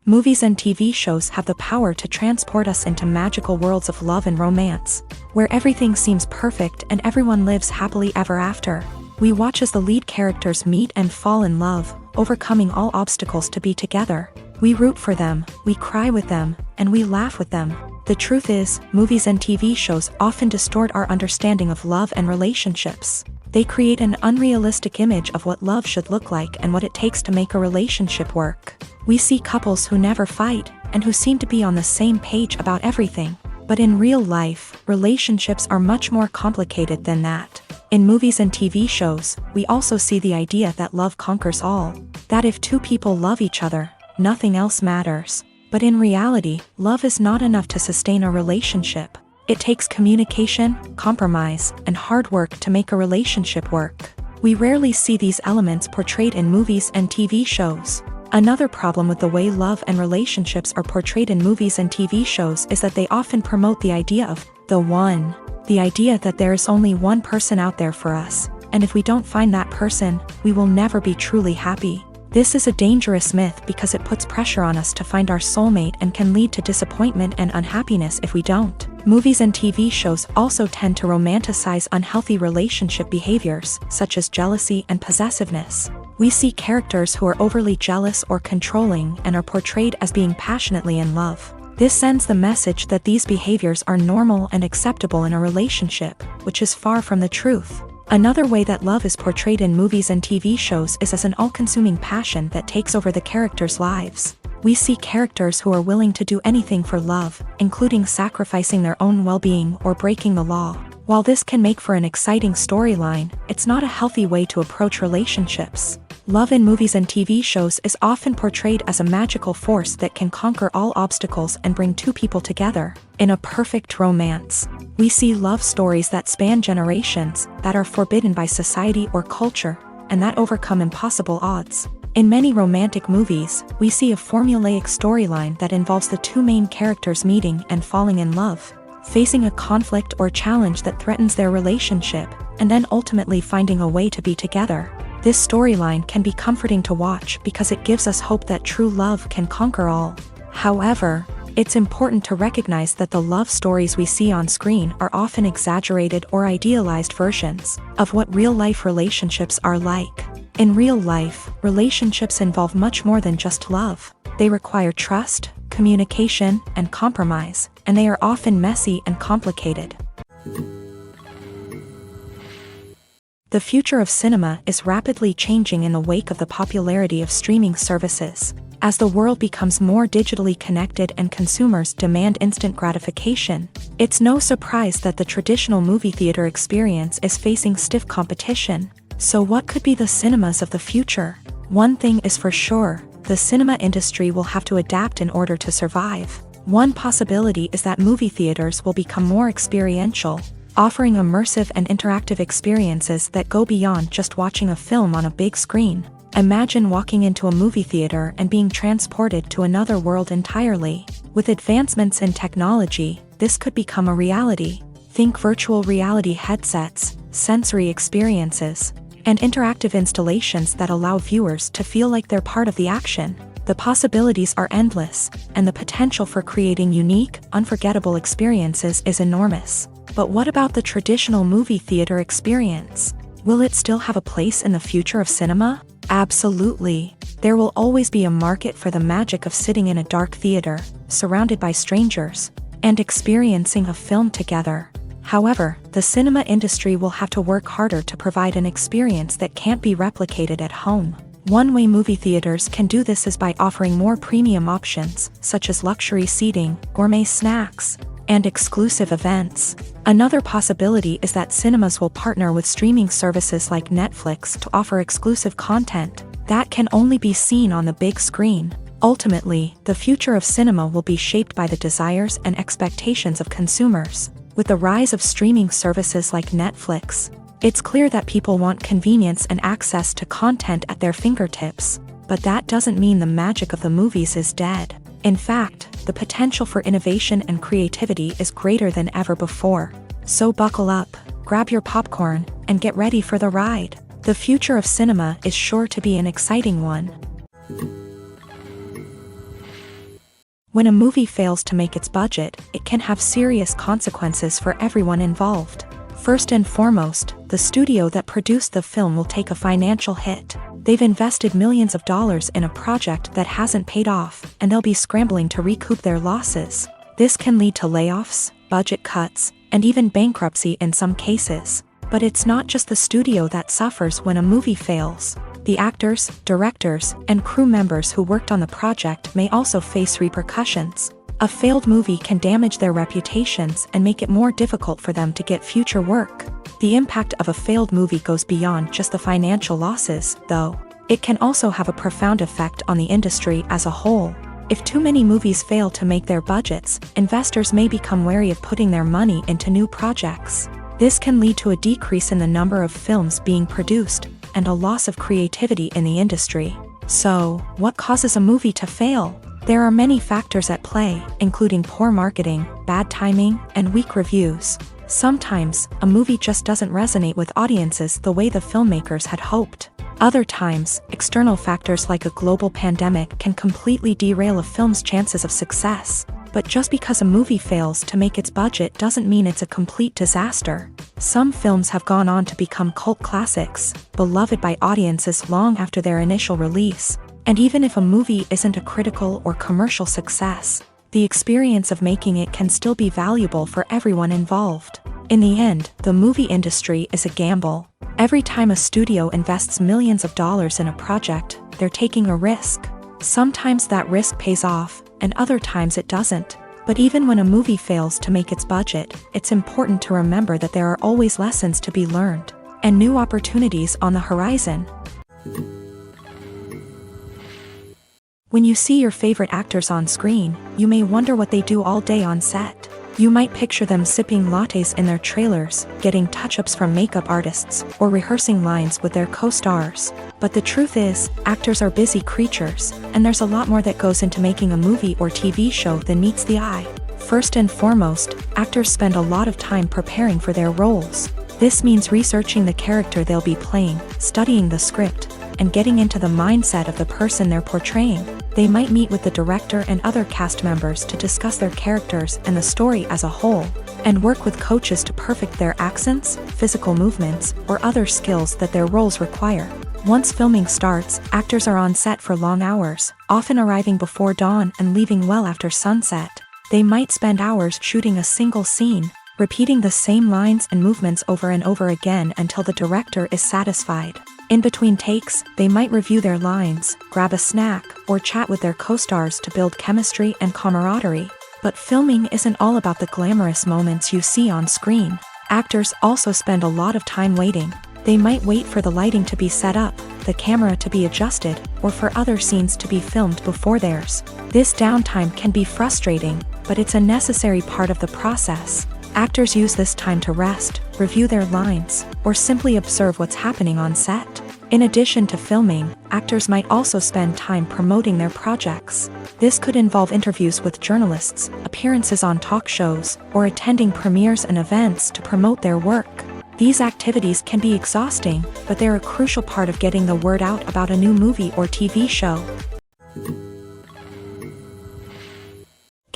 Movies and TV shows have the power to transport us into magical worlds of love and romance, where everything seems perfect and everyone lives happily ever after. We watch as the lead characters meet and fall in love, overcoming all obstacles to be together. We root for them, we cry with them, and we laugh with them. The truth is, movies and TV shows often distort our understanding of love and relationships. They create an unrealistic image of what love should look like and what it takes to make a relationship work. We see couples who never fight, and who seem to be on the same page about everything. But in real life, relationships are much more complicated than that. In movies and TV shows, we also see the idea that love conquers all. That if two people love each other, nothing else matters. But in reality, love is not enough to sustain a relationship. It takes communication, compromise, and hard work to make a relationship work. We rarely see these elements portrayed in movies and TV shows. Another problem with the way love and relationships are portrayed in movies and TV shows is that they often promote the idea of the one. The idea that there is only one person out there for us, and if we don't find that person, we will never be truly happy. This is a dangerous myth because it puts pressure on us to find our soulmate and can lead to disappointment and unhappiness if we don't. Movies and TV shows also tend to romanticize unhealthy relationship behaviors, such as jealousy and possessiveness. We see characters who are overly jealous or controlling and are portrayed as being passionately in love. This sends the message that these behaviors are normal and acceptable in a relationship, which is far from the truth. Another way that love is portrayed in movies and TV shows is as an all-consuming passion that takes over the characters' lives. We see characters who are willing to do anything for love, including sacrificing their own well-being or breaking the law. While this can make for an exciting storyline, it's not a healthy way to approach relationships. Love in movies and TV shows is often portrayed as a magical force that can conquer all obstacles and bring two people together. In a perfect romance, we see love stories that span generations, that are forbidden by society or culture, and that overcome impossible odds. In many romantic movies, we see a formulaic storyline that involves the two main characters meeting and falling in love, facing a conflict or challenge that threatens their relationship, and then ultimately finding a way to be together. This storyline can be comforting to watch because it gives us hope that true love can conquer all. However, it's important to recognize that the love stories we see on screen are often exaggerated or idealized versions of what real-life relationships are like. In real life, relationships involve much more than just love. They require trust, communication, and compromise, and they are often messy and complicated. The future of cinema is rapidly changing in the wake of the popularity of streaming services. As the world becomes more digitally connected and consumers demand instant gratification, it's no surprise that the traditional movie theater experience is facing stiff competition. So what could be the cinemas of the future? One thing is for sure, the cinema industry will have to adapt in order to survive. One possibility is that movie theaters will become more experiential, offering immersive and interactive experiences that go beyond just watching a film on a big screen. Imagine walking into a movie theater and being transported to another world entirely. With advancements in technology, this could become a reality. Think virtual reality headsets, sensory experiences, and interactive installations that allow viewers to feel like they're part of the action. The possibilities are endless, and the potential for creating unique, unforgettable experiences is enormous. But what about the traditional movie theater experience? Will it still have a place in the future of cinema? Absolutely. There will always be a market for the magic of sitting in a dark theater, surrounded by strangers, and experiencing a film together. However, the cinema industry will have to work harder to provide an experience that can't be replicated at home. One way movie theaters can do this is by offering more premium options, such as luxury seating, gourmet snacks, and exclusive events. Another possibility is that cinemas will partner with streaming services like Netflix to offer exclusive content. that can only be seen on the big screen. Ultimately, the future of cinema will be shaped by the desires and expectations of consumers. With the rise of streaming services like Netflix, it's clear that people want convenience and access to content at their fingertips. But that doesn't mean the magic of the movies is dead. In fact, the potential for innovation and creativity is greater than ever before. So buckle up, grab your popcorn, and get ready for the ride. The future of cinema is sure to be an exciting one. When a movie fails to make its budget, it can have serious consequences for everyone involved. First and foremost, the studio that produced the film will take a financial hit. They've invested millions of dollars in a project that hasn't paid off, and they'll be scrambling to recoup their losses. This can lead to layoffs, budget cuts, and even bankruptcy in some cases. But it's not just the studio that suffers when a movie fails. The actors, directors, and crew members who worked on the project may also face repercussions. A failed movie can damage their reputations and make it more difficult for them to get future work. The impact of a failed movie goes beyond just the financial losses, though. It can also have a profound effect on the industry as a whole. If too many movies fail to make their budgets, investors may become wary of putting their money into new projects. This can lead to a decrease in the number of films being produced, and a loss of creativity in the industry. So, what causes a movie to fail? There are many factors at play, including poor marketing, bad timing, and weak reviews. Sometimes, a movie just doesn't resonate with audiences the way the filmmakers had hoped. Other times, external factors like a global pandemic can completely derail a film's chances of success. But just because a movie fails to make its budget doesn't mean it's a complete disaster. Some films have gone on to become cult classics, beloved by audiences long after their initial release. And even if a movie isn't a critical or commercial success, the experience of making it can still be valuable for everyone involved. In the end, the movie industry is a gamble. Every time a studio invests millions of dollars in a project, they're taking a risk. Sometimes that risk pays off, and other times it doesn't. But even when a movie fails to make its budget, it's important to remember that there are always lessons to be learned, and new opportunities on the horizon. When you see your favorite actors on screen, you may wonder what they do all day on set. You might picture them sipping lattes in their trailers, getting touch-ups from makeup artists, or rehearsing lines with their co-stars. But the truth is, actors are busy creatures, and there's a lot more that goes into making a movie or TV show than meets the eye. First and foremost, actors spend a lot of time preparing for their roles. This means researching the character they'll be playing, studying the script, and getting into the mindset of the person they're portraying. They might meet with the director and other cast members to discuss their characters and the story as a whole, and work with coaches to perfect their accents, physical movements, or other skills that their roles require. Once filming starts, actors are on set for long hours, often arriving before dawn and leaving well after sunset. They might spend hours shooting a single scene, repeating the same lines and movements over and over again until the director is satisfied. In between takes, they might review their lines, grab a snack, or chat with their co-stars to build chemistry and camaraderie. But filming isn't all about the glamorous moments you see on screen. Actors also spend a lot of time waiting. They might wait for the lighting to be set up, the camera to be adjusted, or for other scenes to be filmed before theirs. This downtime can be frustrating, but it's a necessary part of the process. Actors use this time to rest, review their lines, or simply observe what's happening on set. In addition to filming, actors might also spend time promoting their projects. This could involve interviews with journalists, appearances on talk shows, or attending premieres and events to promote their work. These activities can be exhausting, but they're a crucial part of getting the word out about a new movie or TV show.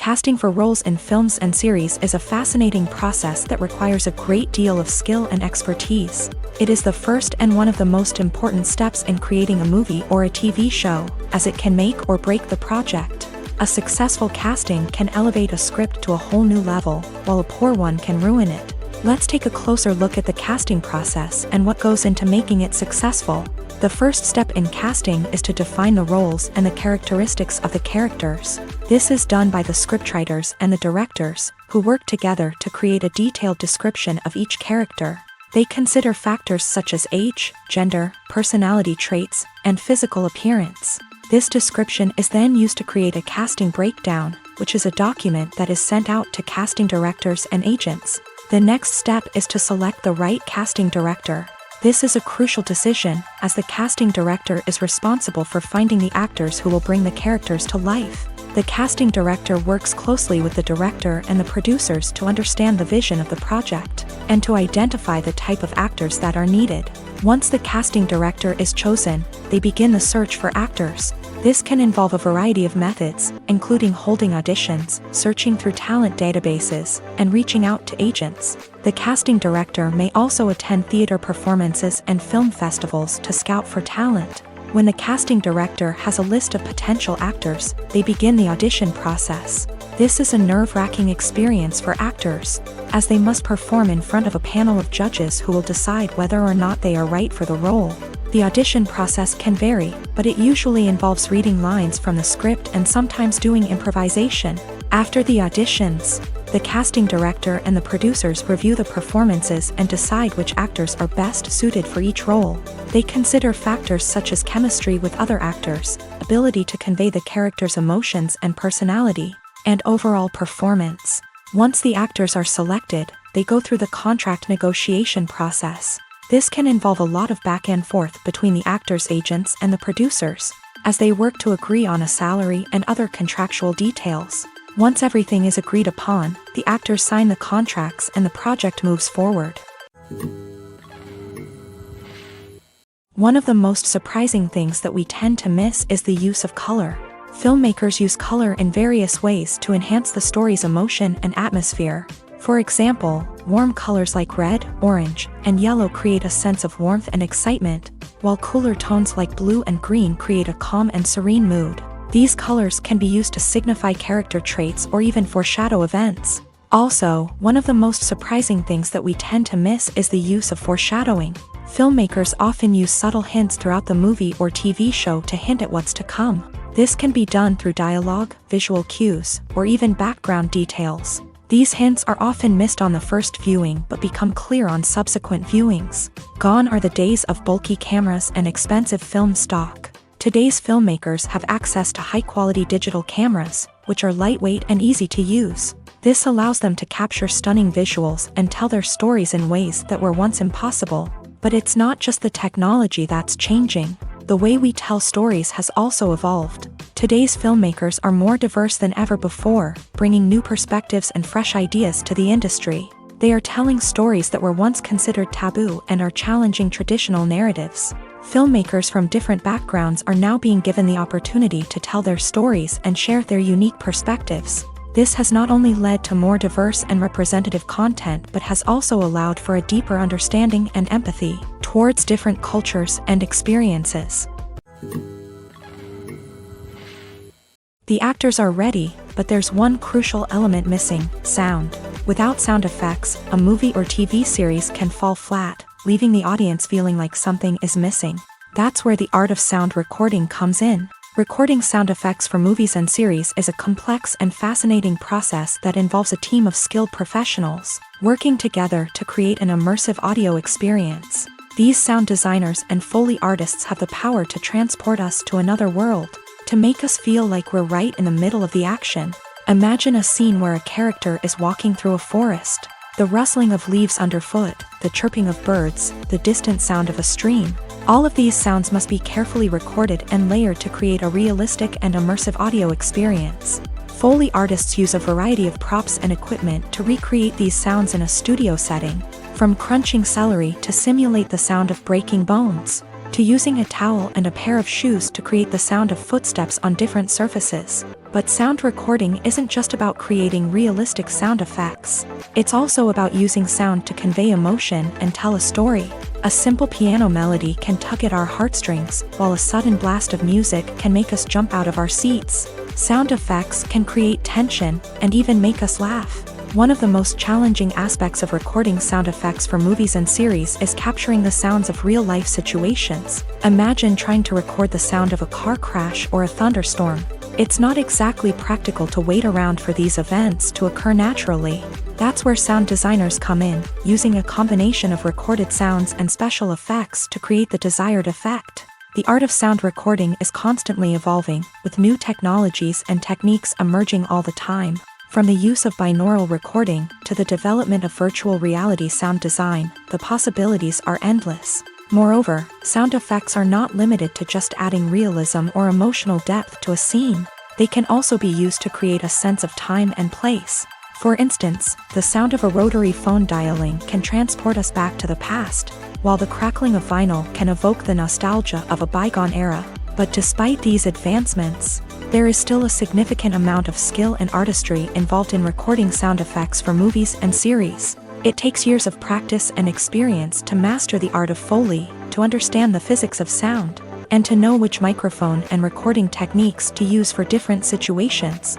Casting for roles in films and series is a fascinating process that requires a great deal of skill and expertise. It is the first and one of the most important steps in creating a movie or a TV show, as it can make or break the project. A successful casting can elevate a script to a whole new level, while a poor one can ruin it. Let's take a closer look at the casting process and what goes into making it successful. The first step in casting is to define the roles and the characteristics of the characters. This is done by the scriptwriters and the directors, who work together to create a detailed description of each character. They consider factors such as age, gender, personality traits, and physical appearance. This description is then used to create a casting breakdown, which is a document that is sent out to casting directors and agents. The next step is to select the right casting director. This is a crucial decision, as the casting director is responsible for finding the actors who will bring the characters to life. The casting director works closely with the director and the producers to understand the vision of the project, and to identify the type of actors that are needed. Once the casting director is chosen, they begin the search for actors. This can involve a variety of methods, including holding auditions, searching through talent databases, and reaching out to agents. The casting director may also attend theater performances and film festivals to scout for talent. When the casting director has a list of potential actors, they begin the audition process. This is a nerve-wracking experience for actors, as they must perform in front of a panel of judges who will decide whether or not they are right for the role. The audition process can vary, but it usually involves reading lines from the script and sometimes doing improvisation. After the auditions, the casting director and the producers review the performances and decide which actors are best suited for each role. They consider factors such as chemistry with other actors, ability to convey the character's emotions and personality, and overall performance. Once the actors are selected, they go through the contract negotiation process. This can involve a lot of back and forth between the actors' agents and the producers, as they work to agree on a salary and other contractual details. Once everything is agreed upon, the actors sign the contracts and the project moves forward. One of the most surprising things that we tend to miss is the use of color. Filmmakers use color in various ways to enhance the story's emotion and atmosphere. For example, warm colors like red, orange, and yellow create a sense of warmth and excitement, while cooler tones like blue and green create a calm and serene mood. These colors can be used to signify character traits or even foreshadow events. Also, one of the most surprising things that we tend to miss is the use of foreshadowing. Filmmakers often use subtle hints throughout the movie or TV show to hint at what's to come. This can be done through dialogue, visual cues, or even background details. These hints are often missed on the first viewing but become clear on subsequent viewings. Gone are the days of bulky cameras and expensive film stock. Today's filmmakers have access to high-quality digital cameras, which are lightweight and easy to use. This allows them to capture stunning visuals and tell their stories in ways that were once impossible. But it's not just the technology that's changing. The way we tell stories has also evolved. Today's filmmakers are more diverse than ever before, bringing new perspectives and fresh ideas to the industry. They are telling stories that were once considered taboo and are challenging traditional narratives. Filmmakers from different backgrounds are now being given the opportunity to tell their stories and share their unique perspectives. This has not only led to more diverse and representative content but has also allowed for a deeper understanding and empathy towards different cultures and experiences. The actors are ready, but there's one crucial element missing: sound. Without sound effects, a movie or TV series can fall flat, leaving the audience feeling like something is missing. That's where the art of sound recording comes in. Recording sound effects for movies and series is a complex and fascinating process that involves a team of skilled professionals working together to create an immersive audio experience. These sound designers and Foley artists have the power to transport us to another world, to make us feel like we're right in the middle of the action. Imagine a scene where a character is walking through a forest. The rustling of leaves underfoot, the chirping of birds, the distant sound of a stream. All of these sounds must be carefully recorded and layered to create a realistic and immersive audio experience. Foley artists use a variety of props and equipment to recreate these sounds in a studio setting, from crunching celery to simulate the sound of breaking bones, to using a towel and a pair of shoes to create the sound of footsteps on different surfaces. But sound recording isn't just about creating realistic sound effects. It's also about using sound to convey emotion and tell a story. A simple piano melody can tug at our heartstrings, while a sudden blast of music can make us jump out of our seats. Sound effects can create tension and even make us laugh. One of the most challenging aspects of recording sound effects for movies and series is capturing the sounds of real-life situations. Imagine trying to record the sound of a car crash or a thunderstorm. It's not exactly practical to wait around for these events to occur naturally. That's where sound designers come in, using a combination of recorded sounds and special effects to create the desired effect. The art of sound recording is constantly evolving, with new technologies and techniques emerging all the time. From the use of binaural recording to the development of virtual reality sound design, the possibilities are endless. Moreover, sound effects are not limited to just adding realism or emotional depth to a scene. They can also be used to create a sense of time and place. For instance, the sound of a rotary phone dialing can transport us back to the past, while the crackling of vinyl can evoke the nostalgia of a bygone era. But despite these advancements, there is still a significant amount of skill and artistry involved in recording sound effects for movies and series. It takes years of practice and experience to master the art of Foley, to understand the physics of sound, and to know which microphone and recording techniques to use for different situations.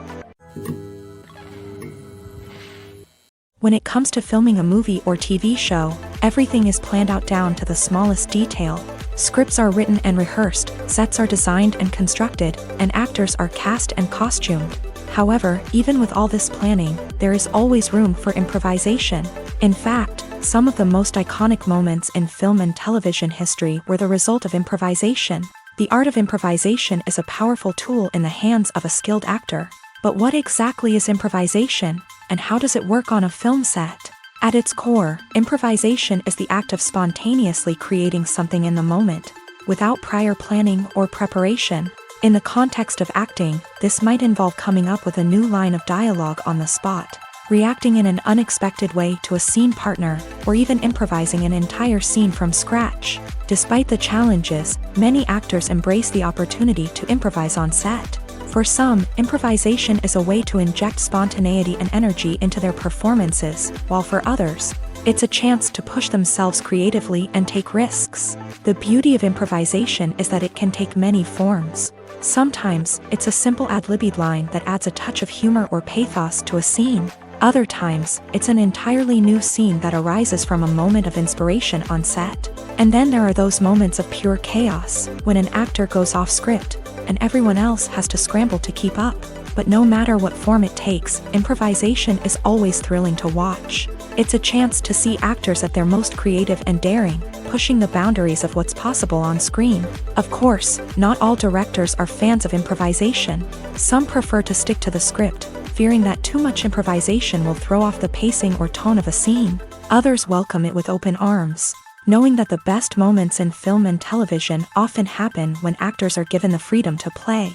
When it comes to filming a movie or TV show, everything is planned out down to the smallest detail. Scripts are written and rehearsed, sets are designed and constructed, and actors are cast and costumed. However, even with all this planning, there is always room for improvisation. In fact, some of the most iconic moments in film and television history were the result of improvisation. The art of improvisation is a powerful tool in the hands of a skilled actor. But what exactly is improvisation, and how does it work on a film set? At its core, improvisation is the act of spontaneously creating something in the moment, without prior planning or preparation. In the context of acting, this might involve coming up with a new line of dialogue on the spot, reacting in an unexpected way to a scene partner, or even improvising an entire scene from scratch. Despite the challenges, many actors embrace the opportunity to improvise on set. For some, improvisation is a way to inject spontaneity and energy into their performances, while for others, it's a chance to push themselves creatively and take risks. The beauty of improvisation is that it can take many forms. Sometimes, it's a simple ad-libbed line that adds a touch of humor or pathos to a scene. Other times, it's an entirely new scene that arises from a moment of inspiration on set. And then there are those moments of pure chaos, when an actor goes off script, and everyone else has to scramble to keep up. But no matter what form it takes, improvisation is always thrilling to watch. It's a chance to see actors at their most creative and daring, pushing the boundaries of what's possible on screen. Of course, not all directors are fans of improvisation. Some prefer to stick to the script, fearing that too much improvisation will throw off the pacing or tone of a scene. Others welcome it with open arms, knowing that the best moments in film and television often happen when actors are given the freedom to play.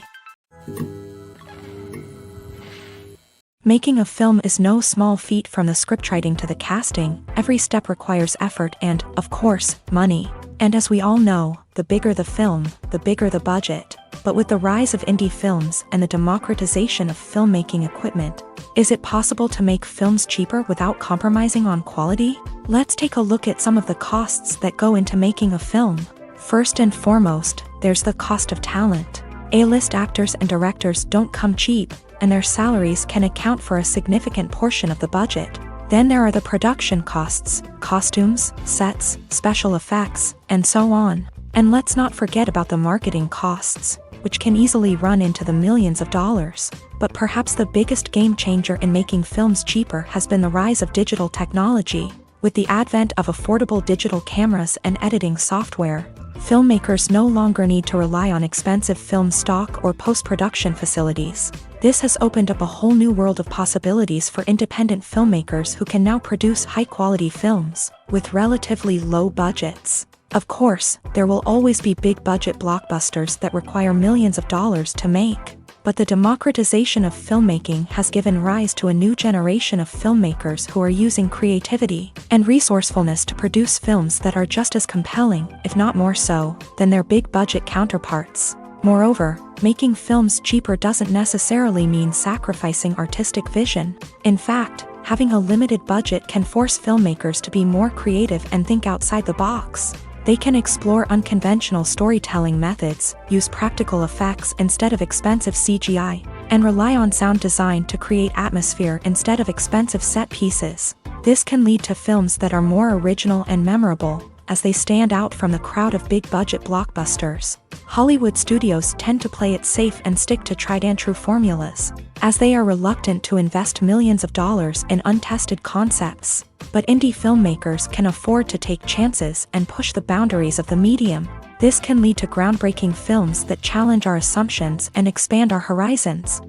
Making a film is no small feat. From the scriptwriting to the casting, every step requires effort and, of course, money. And as we all know, the bigger the film, the bigger the budget. But with the rise of indie films and the democratization of filmmaking equipment, is it possible to make films cheaper without compromising on quality? Let's take a look at some of the costs that go into making a film. First and foremost, there's the cost of talent. A-list actors and directors don't come cheap, and their salaries can account for a significant portion of the budget. Then there are the production costs, costumes, sets, special effects, and so on. And let's not forget about the marketing costs, which can easily run into the millions of dollars. But perhaps the biggest game changer in making films cheaper has been the rise of digital technology. With the advent of affordable digital cameras and editing software, filmmakers no longer need to rely on expensive film stock or post-production facilities. This has opened up a whole new world of possibilities for independent filmmakers who can now produce high-quality films with relatively low budgets. Of course, there will always be big-budget blockbusters that require millions of dollars to make. But the democratization of filmmaking has given rise to a new generation of filmmakers who are using creativity and resourcefulness to produce films that are just as compelling, if not more so, than their big-budget counterparts. Moreover, making films cheaper doesn't necessarily mean sacrificing artistic vision. In fact, having a limited budget can force filmmakers to be more creative and think outside the box. They can explore unconventional storytelling methods, use practical effects instead of expensive CGI, and rely on sound design to create atmosphere instead of expensive set pieces. This can lead to films that are more original and memorable, as they stand out from the crowd of big-budget blockbusters. Hollywood studios tend to play it safe and stick to tried-and-true formulas, as they are reluctant to invest millions of dollars in untested concepts. But indie filmmakers can afford to take chances and push the boundaries of the medium. This can lead to groundbreaking films that challenge our assumptions and expand our horizons.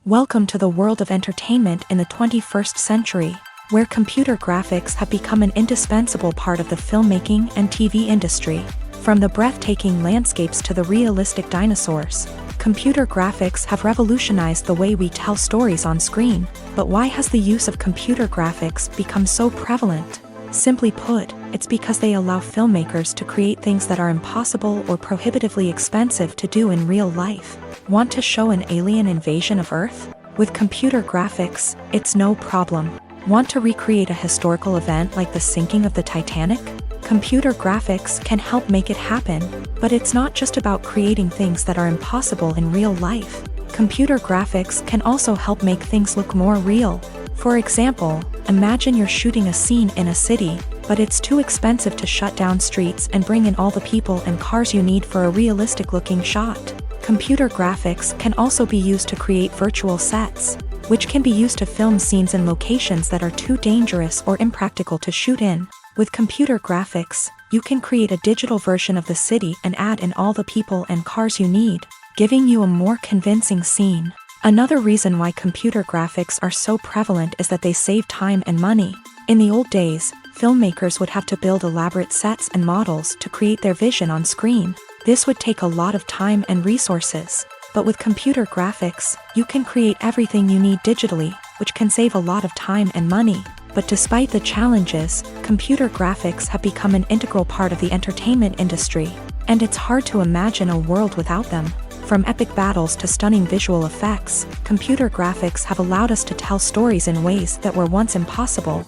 Welcome to the world of entertainment in the 21st century, where computer graphics have become an indispensable part of the filmmaking and TV industry. From the breathtaking landscapes to the realistic dinosaurs, computer graphics have revolutionized the way we tell stories on screen. But why has the use of computer graphics become so prevalent? Simply put, it's because they allow filmmakers to create things that are impossible or prohibitively expensive to do in real life. Want to show an alien invasion of Earth? With computer graphics, it's no problem. Want to recreate a historical event like the sinking of the Titanic? Computer graphics can help make it happen, but it's not just about creating things that are impossible in real life. Computer graphics can also help make things look more real. For example, imagine you're shooting a scene in a city, but it's too expensive to shut down streets and bring in all the people and cars you need for a realistic-looking shot. Computer graphics can also be used to create virtual sets, which can be used to film scenes in locations that are too dangerous or impractical to shoot in. With computer graphics, you can create a digital version of the city and add in all the people and cars you need, giving you a more convincing scene. Another reason why computer graphics are so prevalent is that they save time and money. In the old days, filmmakers would have to build elaborate sets and models to create their vision on screen. This would take a lot of time and resources. But with computer graphics, you can create everything you need digitally, which can save a lot of time and money. But despite the challenges, computer graphics have become an integral part of the entertainment industry, and it's hard to imagine a world without them. From epic battles to stunning visual effects, computer graphics have allowed us to tell stories in ways that were once impossible.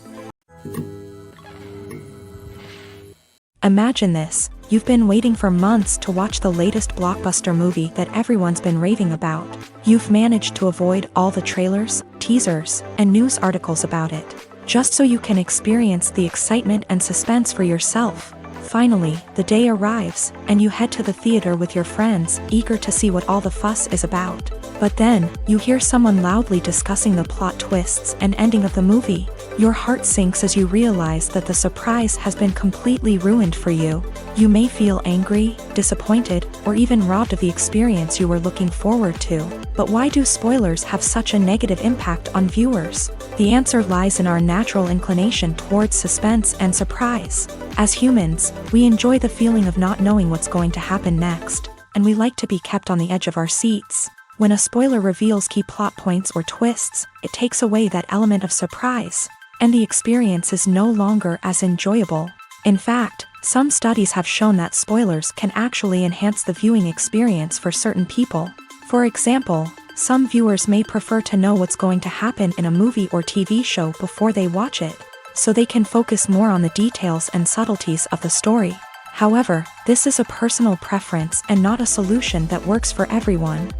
Imagine this. You've been waiting for months to watch the latest blockbuster movie that everyone's been raving about. You've managed to avoid all the trailers, teasers, and news articles about it, just so you can experience the excitement and suspense for yourself. Finally, the day arrives, and you head to the theater with your friends, eager to see what all the fuss is about. But then, you hear someone loudly discussing the plot twists and ending of the movie. Your heart sinks as you realize that the surprise has been completely ruined for you. You may feel angry, disappointed, or even robbed of the experience you were looking forward to. But why do spoilers have such a negative impact on viewers? The answer lies in our natural inclination towards suspense and surprise. As humans, we enjoy the feeling of not knowing what's going to happen next, and we like to be kept on the edge of our seats. When a spoiler reveals key plot points or twists, it takes away that element of surprise, and the experience is no longer as enjoyable. In fact, some studies have shown that spoilers can actually enhance the viewing experience for certain people. For example, some viewers may prefer to know what's going to happen in a movie or TV show before they watch it, so they can focus more on the details and subtleties of the story. However, this is a personal preference and not a solution that works for everyone.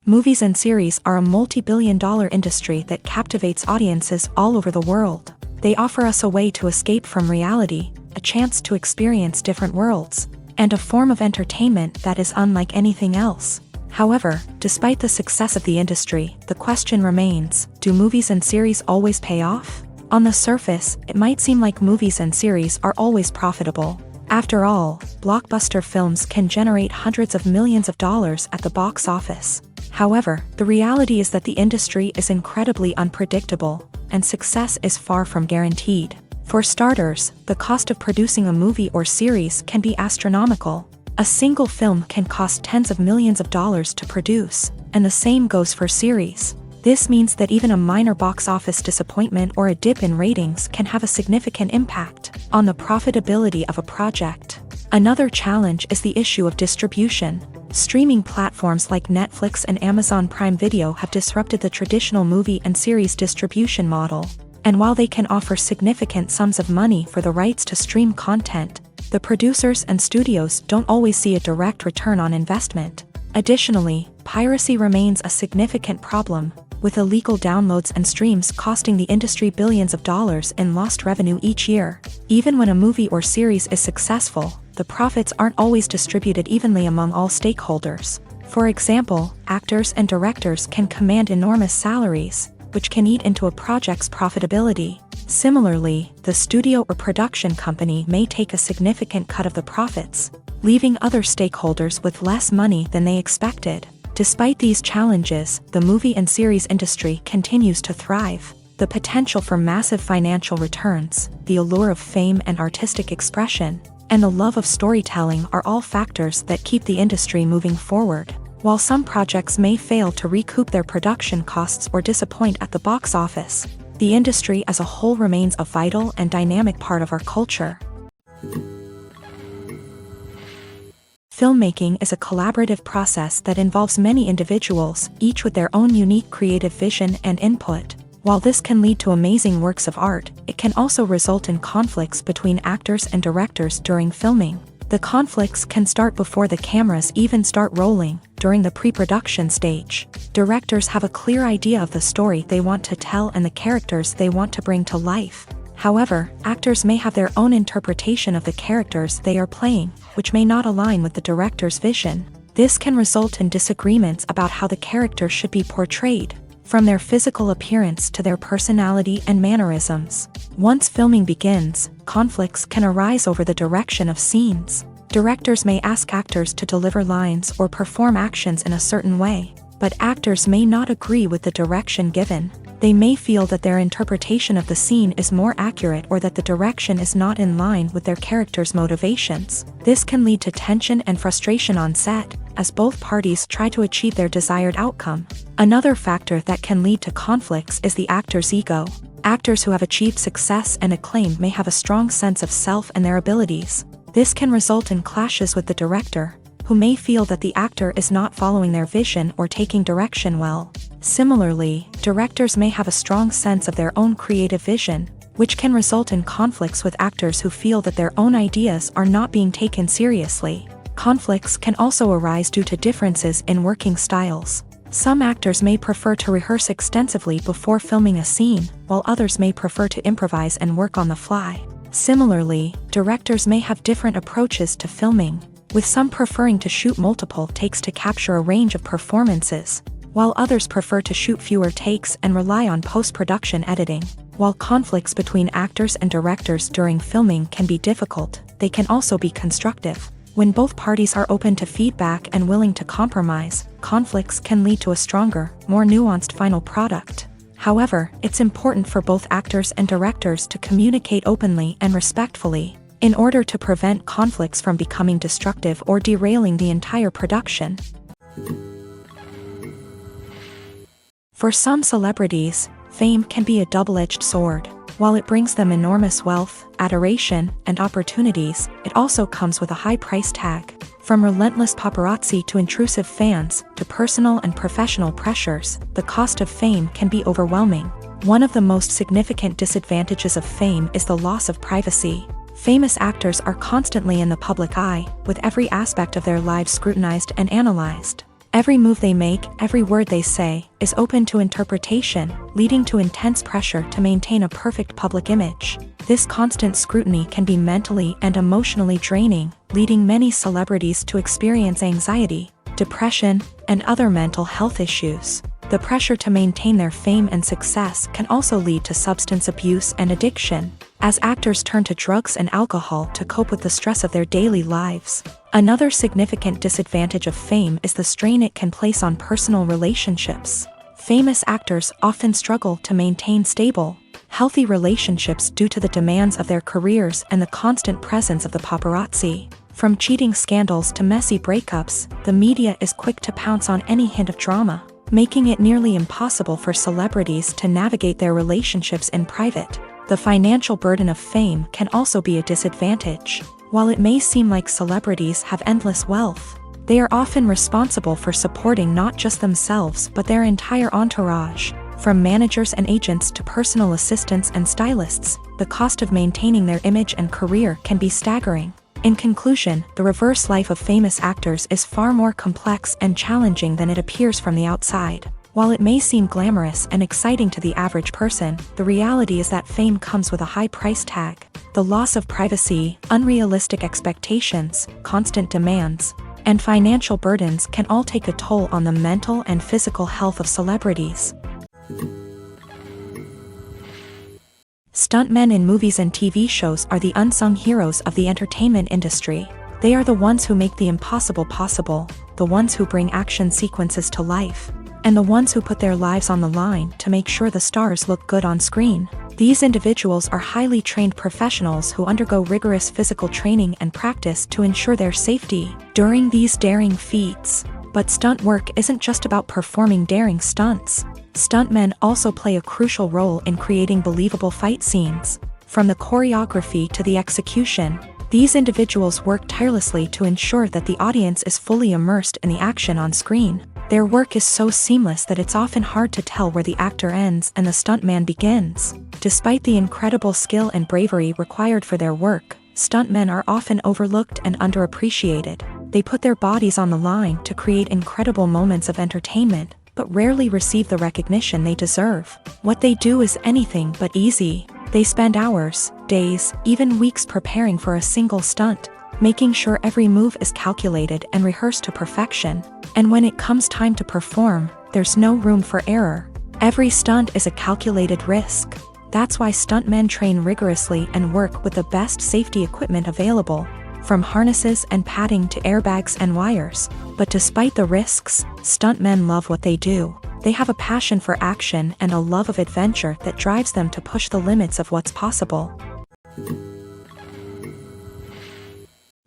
Movies and series are a multi-billion-dollar industry that captivates audiences all over the world. They offer us a way to escape from reality, a chance to experience different worlds, and a form of entertainment that is unlike anything else. However, despite the success of the industry, the question remains, do movies and series always pay off? On the surface, it might seem like movies and series are always profitable. After all, blockbuster films can generate hundreds of millions of dollars at the box office. However, the reality is that the industry is incredibly unpredictable, and success is far from guaranteed. For starters, the cost of producing a movie or series can be astronomical. A single film can cost tens of millions of dollars to produce, and the same goes for series. This means that even a minor box office disappointment or a dip in ratings can have a significant impact on the profitability of a project. Another challenge is the issue of distribution. Streaming platforms like Netflix and Amazon Prime Video have disrupted the traditional movie and series distribution model. And while they can offer significant sums of money for the rights to stream content, the producers and studios don't always see a direct return on investment. Additionally, piracy remains a significant problem. with illegal downloads and streams costing the industry billions of dollars in lost revenue each year. Even when a movie or series is successful, the profits aren't always distributed evenly among all stakeholders. For example, actors and directors can command enormous salaries, which can eat into a project's profitability. Similarly, the studio or production company may take a significant cut of the profits, leaving other stakeholders with less money than they expected. Despite these challenges, the movie and series industry continues to thrive. The potential for massive financial returns, the allure of fame and artistic expression, and the love of storytelling are all factors that keep the industry moving forward. While some projects may fail to recoup their production costs or disappoint at the box office, the industry as a whole remains a vital and dynamic part of our culture. Filmmaking is a collaborative process that involves many individuals, each with their own unique creative vision and input. While this can lead to amazing works of art, it can also result in conflicts between actors and directors during filming. The conflicts can start before the cameras even start rolling, during the pre-production stage. Directors have a clear idea of the story they want to tell and the characters they want to bring to life. However, actors may have their own interpretation of the characters they are playing, which may not align with the director's vision. This can result in disagreements about how the characters should be portrayed, from their physical appearance to their personality and mannerisms. Once filming begins, conflicts can arise over the direction of scenes. Directors may ask actors to deliver lines or perform actions in a certain way, but actors may not agree with the direction given. They may feel that their interpretation of the scene is more accurate or that the direction is not in line with their character's motivations. This can lead to tension and frustration on set, as both parties try to achieve their desired outcome. Another factor that can lead to conflicts is the actor's ego. Actors who have achieved success and acclaim may have a strong sense of self and their abilities. This can result in clashes with the director, who may feel that the actor is not following their vision or taking direction well. Similarly, directors may have a strong sense of their own creative vision, which can result in conflicts with actors who feel that their own ideas are not being taken seriously. Conflicts can also arise due to differences in working styles. Some actors may prefer to rehearse extensively before filming a scene, while others may prefer to improvise and work on the fly. Similarly, directors may have different approaches to filming, with some preferring to shoot multiple takes to capture a range of performances, while others prefer to shoot fewer takes and rely on post-production editing. While conflicts between actors and directors during filming can be difficult, they can also be constructive. When both parties are open to feedback and willing to compromise, conflicts can lead to a stronger, more nuanced final product. However, it's important for both actors and directors to communicate openly and respectfully, in order to prevent conflicts from becoming destructive or derailing the entire production. For some celebrities, fame can be a double-edged sword. While it brings them enormous wealth, adoration, and opportunities, it also comes with a high price tag. From relentless paparazzi to intrusive fans, to personal and professional pressures, the cost of fame can be overwhelming. One of the most significant disadvantages of fame is the loss of privacy. Famous actors are constantly in the public eye, with every aspect of their lives scrutinized and analyzed. Every move they make, every word they say, is open to interpretation, leading to intense pressure to maintain a perfect public image. This constant scrutiny can be mentally and emotionally draining, leading many celebrities to experience anxiety, depression, and other mental health issues. The pressure to maintain their fame and success can also lead to substance abuse and addiction, as actors turn to drugs and alcohol to cope with the stress of their daily lives. Another significant disadvantage of fame is the strain it can place on personal relationships. Famous actors often struggle to maintain stable, healthy relationships due to the demands of their careers and the constant presence of the paparazzi. From cheating scandals to messy breakups, the media is quick to pounce on any hint of drama, making it nearly impossible for celebrities to navigate their relationships in private. The financial burden of fame can also be a disadvantage. While it may seem like celebrities have endless wealth, they are often responsible for supporting not just themselves but their entire entourage. From managers and agents to personal assistants and stylists, the cost of maintaining their image and career can be staggering. In conclusion, the reverse life of famous actors is far more complex and challenging than it appears from the outside. While it may seem glamorous and exciting to the average person, the reality is that fame comes with a high price tag. The loss of privacy, unrealistic expectations, constant demands, and financial burdens can all take a toll on the mental and physical health of celebrities. Stuntmen in movies and TV shows are the unsung heroes of the entertainment industry. They are the ones who make the impossible possible, the ones who bring action sequences to life, and the ones who put their lives on the line to make sure the stars look good on screen. These individuals are highly trained professionals who undergo rigorous physical training and practice to ensure their safety during these daring feats. But stunt work isn't just about performing daring stunts. Stuntmen also play a crucial role in creating believable fight scenes. From the choreography to the execution, these individuals work tirelessly to ensure that the audience is fully immersed in the action on screen. Their work is so seamless that it's often hard to tell where the actor ends and the stuntman begins. Despite the incredible skill and bravery required for their work, stuntmen are often overlooked and underappreciated. They put their bodies on the line to create incredible moments of entertainment, but rarely receive the recognition they deserve. What they do is anything but easy. They spend hours, days, even weeks preparing for a single stunt, making sure every move is calculated and rehearsed to perfection. And when it comes time to perform, there's no room for error. Every stunt is a calculated risk. That's why stuntmen train rigorously and work with the best safety equipment available, from harnesses and padding to airbags and wires. But despite the risks, stuntmen love what they do. They have a passion for action and a love of adventure that drives them to push the limits of what's possible.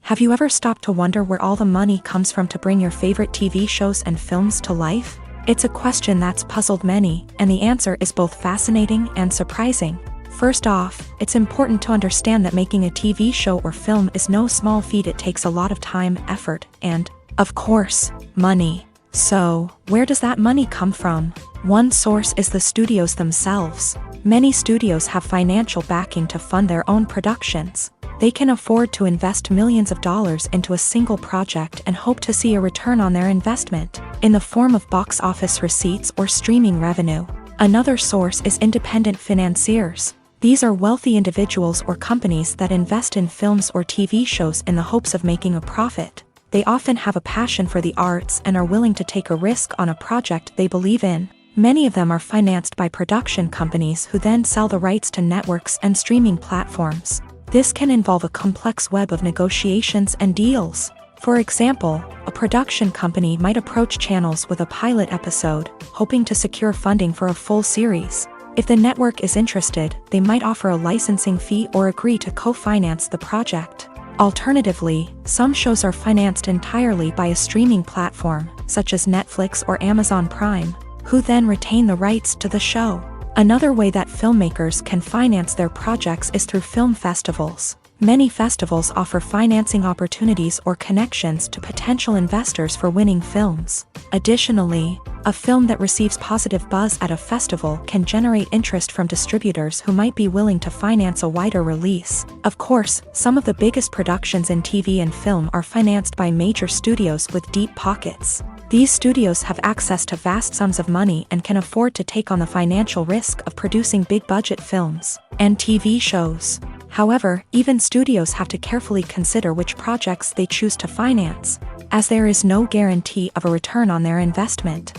Have you ever stopped to wonder where all the money comes from to bring your favorite TV shows and films to life? It's a question that's puzzled many, and the answer is both fascinating and surprising. First off, it's important to understand that making a TV show or film is no small feat. It takes a lot of time, effort, and, of course, money. So, where does that money come from? One source is the studios themselves. Many studios have financial backing to fund their own productions. They can afford to invest millions of dollars into a single project and hope to see a return on their investment, in the form of box office receipts or streaming revenue. Another source is independent financiers. These are wealthy individuals or companies that invest in films or TV shows in the hopes of making a profit. They often have a passion for the arts and are willing to take a risk on a project they believe in. Many of them are financed by production companies who then sell the rights to networks and streaming platforms. This can involve a complex web of negotiations and deals. For example, a production company might approach channels with a pilot episode, hoping to secure funding for a full series. If the network is interested, they might offer a licensing fee or agree to co-finance the project. Alternatively, some shows are financed entirely by a streaming platform, such as Netflix or Amazon Prime, who then retain the rights to the show. Another way that filmmakers can finance their projects is through film festivals. Many festivals offer financing opportunities or connections to potential investors for winning films. Additionally, a film that receives positive buzz at a festival can generate interest from distributors who might be willing to finance a wider release. Of course, some of the biggest productions in TV and film are financed by major studios with deep pockets. These studios have access to vast sums of money and can afford to take on the financial risk of producing big-budget films and TV shows. However, even studios have to carefully consider which projects they choose to finance, as there is no guarantee of a return on their investment.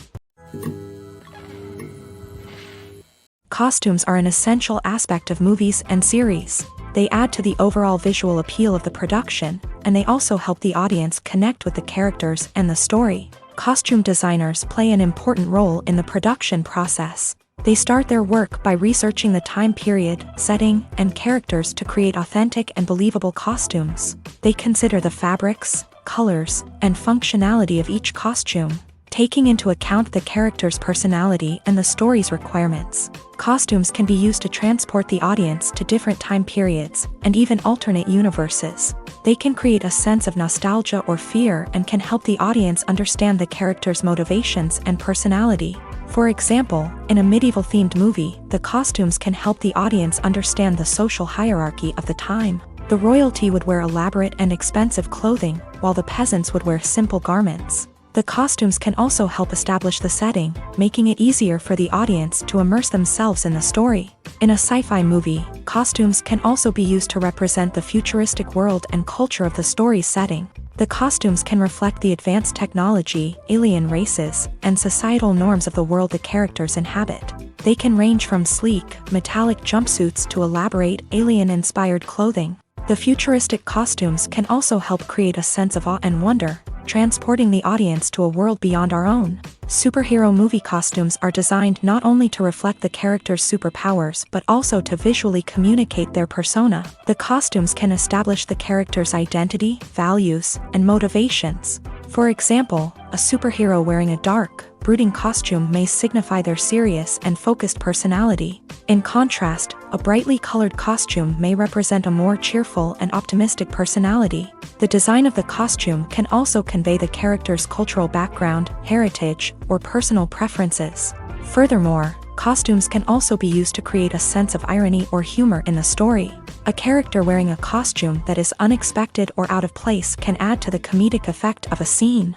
Costumes are an essential aspect of movies and series. They add to the overall visual appeal of the production, and they also help the audience connect with the characters and the story. Costume designers play an important role in the production process. They start their work by researching the time period, setting, and characters to create authentic and believable costumes. They consider the fabrics, colors, and functionality of each costume, taking into account the character's personality and the story's requirements. Costumes can be used to transport the audience to different time periods and even alternate universes. They can create a sense of nostalgia or fear and can help the audience understand the character's motivations and personality. For example, in a medieval-themed movie, the costumes can help the audience understand the social hierarchy of the time. The royalty would wear elaborate and expensive clothing, while the peasants would wear simple garments. The costumes can also help establish the setting, making it easier for the audience to immerse themselves in the story. In a sci-fi movie, costumes can also be used to represent the futuristic world and culture of the story's setting. The costumes can reflect the advanced technology, alien races, and societal norms of the world the characters inhabit. They can range from sleek, metallic jumpsuits to elaborate, alien-inspired clothing. The futuristic costumes can also help create a sense of awe and wonder, transporting the audience to a world beyond our own. Superhero movie costumes are designed not only to reflect the character's superpowers but also to visually communicate their persona. The costumes can establish the character's identity, values, and motivations. For example, a superhero wearing a dark, brooding costume may signify their serious and focused personality. In contrast, a brightly colored costume may represent a more cheerful and optimistic personality. The design of the costume can also convey the character's cultural background, heritage, or personal preferences. Furthermore, costumes can also be used to create a sense of irony or humor in the story. A character wearing a costume that is unexpected or out of place can add to the comedic effect of a scene.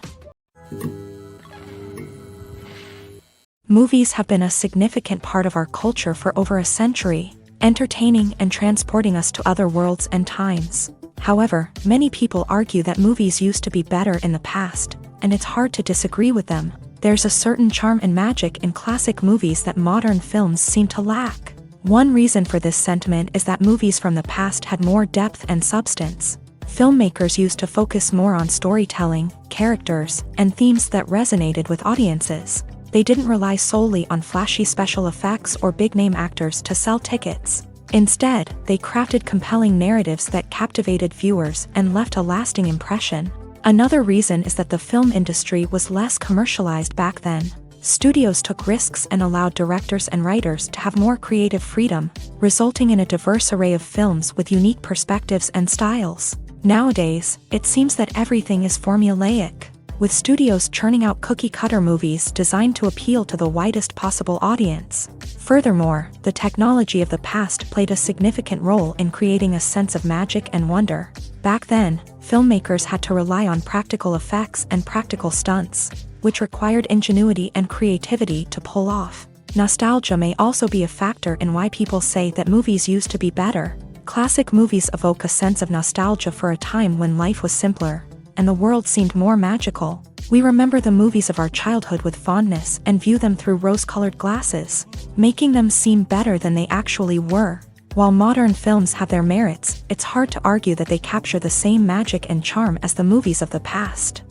Movies have been a significant part of our culture for over a century, entertaining and transporting us to other worlds and times. However, many people argue that movies used to be better in the past, and it's hard to disagree with them. There's a certain charm and magic in classic movies that modern films seem to lack. One reason for this sentiment is that movies from the past had more depth and substance. Filmmakers used to focus more on storytelling, characters, and themes that resonated with audiences. They didn't rely solely on flashy special effects or big-name actors to sell tickets. Instead, they crafted compelling narratives that captivated viewers and left a lasting impression. Another reason is that the film industry was less commercialized back then. Studios took risks and allowed directors and writers to have more creative freedom, resulting in a diverse array of films with unique perspectives and styles. Nowadays, it seems that everything is formulaic, with studios churning out cookie-cutter movies designed to appeal to the widest possible audience. Furthermore, the technology of the past played a significant role in creating a sense of magic and wonder. Back then, filmmakers had to rely on practical effects and practical stunts, which required ingenuity and creativity to pull off. Nostalgia may also be a factor in why people say that movies used to be better. Classic movies evoke a sense of nostalgia for a time when life was simpler, and the world seemed more magical. We remember the movies of our childhood with fondness and view them through rose-colored glasses, making them seem better than they actually were. While modern films have their merits, it's hard to argue that they capture the same magic and charm as the movies of the past.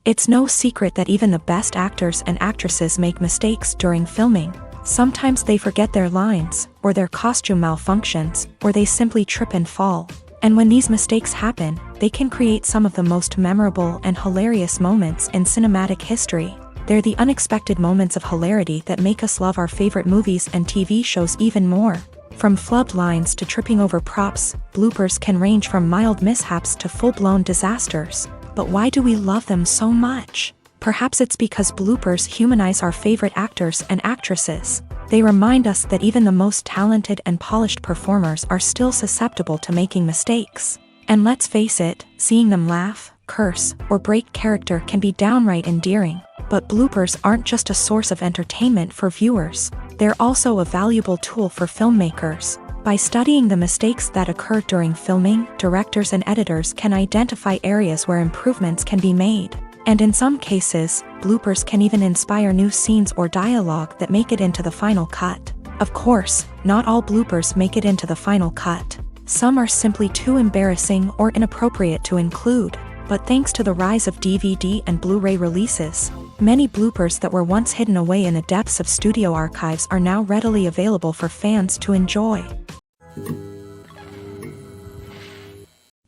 It's no secret that even the best actors and actresses make mistakes during filming. Sometimes they forget their lines, or their costume malfunctions, or they simply trip and fall. And when these mistakes happen, they can create some of the most memorable and hilarious moments in cinematic history. They're the unexpected moments of hilarity that make us love our favorite movies and TV shows even more. From flubbed lines to tripping over props, bloopers can range from mild mishaps to full-blown disasters. But why do we love them so much? Perhaps it's because bloopers humanize our favorite actors and actresses. They remind us that even the most talented and polished performers are still susceptible to making mistakes. And let's face it, seeing them laugh, curse, or break character can be downright endearing. But bloopers aren't just a source of entertainment for viewers. They're also a valuable tool for filmmakers. By studying the mistakes that occur during filming, directors and editors can identify areas where improvements can be made. And in some cases, bloopers can even inspire new scenes or dialogue that make it into the final cut. Of course, not all bloopers make it into the final cut. Some are simply too embarrassing or inappropriate to include. But thanks to the rise of DVD and Blu-ray releases, many bloopers that were once hidden away in the depths of studio archives are now readily available for fans to enjoy.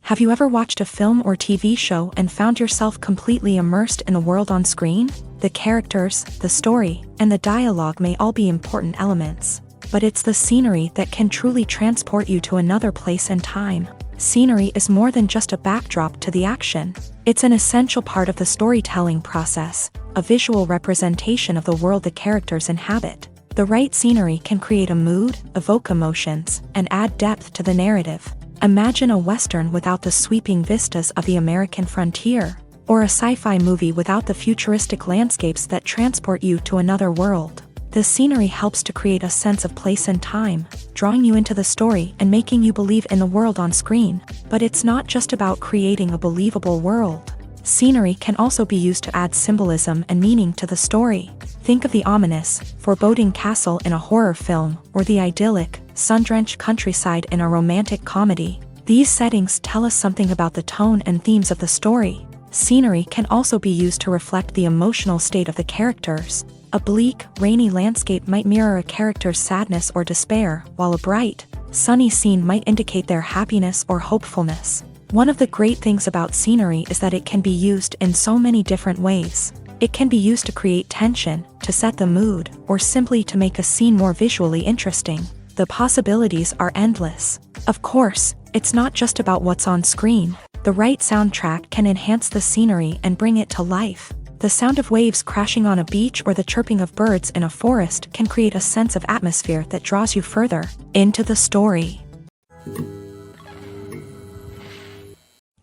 Have you ever watched a film or TV show and found yourself completely immersed in the world on screen? The characters, the story, and the dialogue may all be important elements, but it's the scenery that can truly transport you to another place and time. Scenery is more than just a backdrop to the action. It's an essential part of the storytelling process, a visual representation of the world the characters inhabit. The right scenery can create a mood, evoke emotions, and add depth to the narrative. Imagine a Western without the sweeping vistas of the American frontier, or a sci-fi movie without the futuristic landscapes that transport you to another world. The scenery helps to create a sense of place and time, drawing you into the story and making you believe in the world on screen. But it's not just about creating a believable world. Scenery can also be used to add symbolism and meaning to the story. Think of the ominous, foreboding castle in a horror film, or the idyllic, sun-drenched countryside in a romantic comedy. These settings tell us something about the tone and themes of the story. Scenery can also be used to reflect the emotional state of the characters. A bleak, rainy landscape might mirror a character's sadness or despair, while a bright, sunny scene might indicate their happiness or hopefulness. One of the great things about scenery is that it can be used in so many different ways. It can be used to create tension, to set the mood, or simply to make a scene more visually interesting. The possibilities are endless. Of course, it's not just about what's on screen. The right soundtrack can enhance the scenery and bring it to life. The sound of waves crashing on a beach or the chirping of birds in a forest can create a sense of atmosphere that draws you further into the story.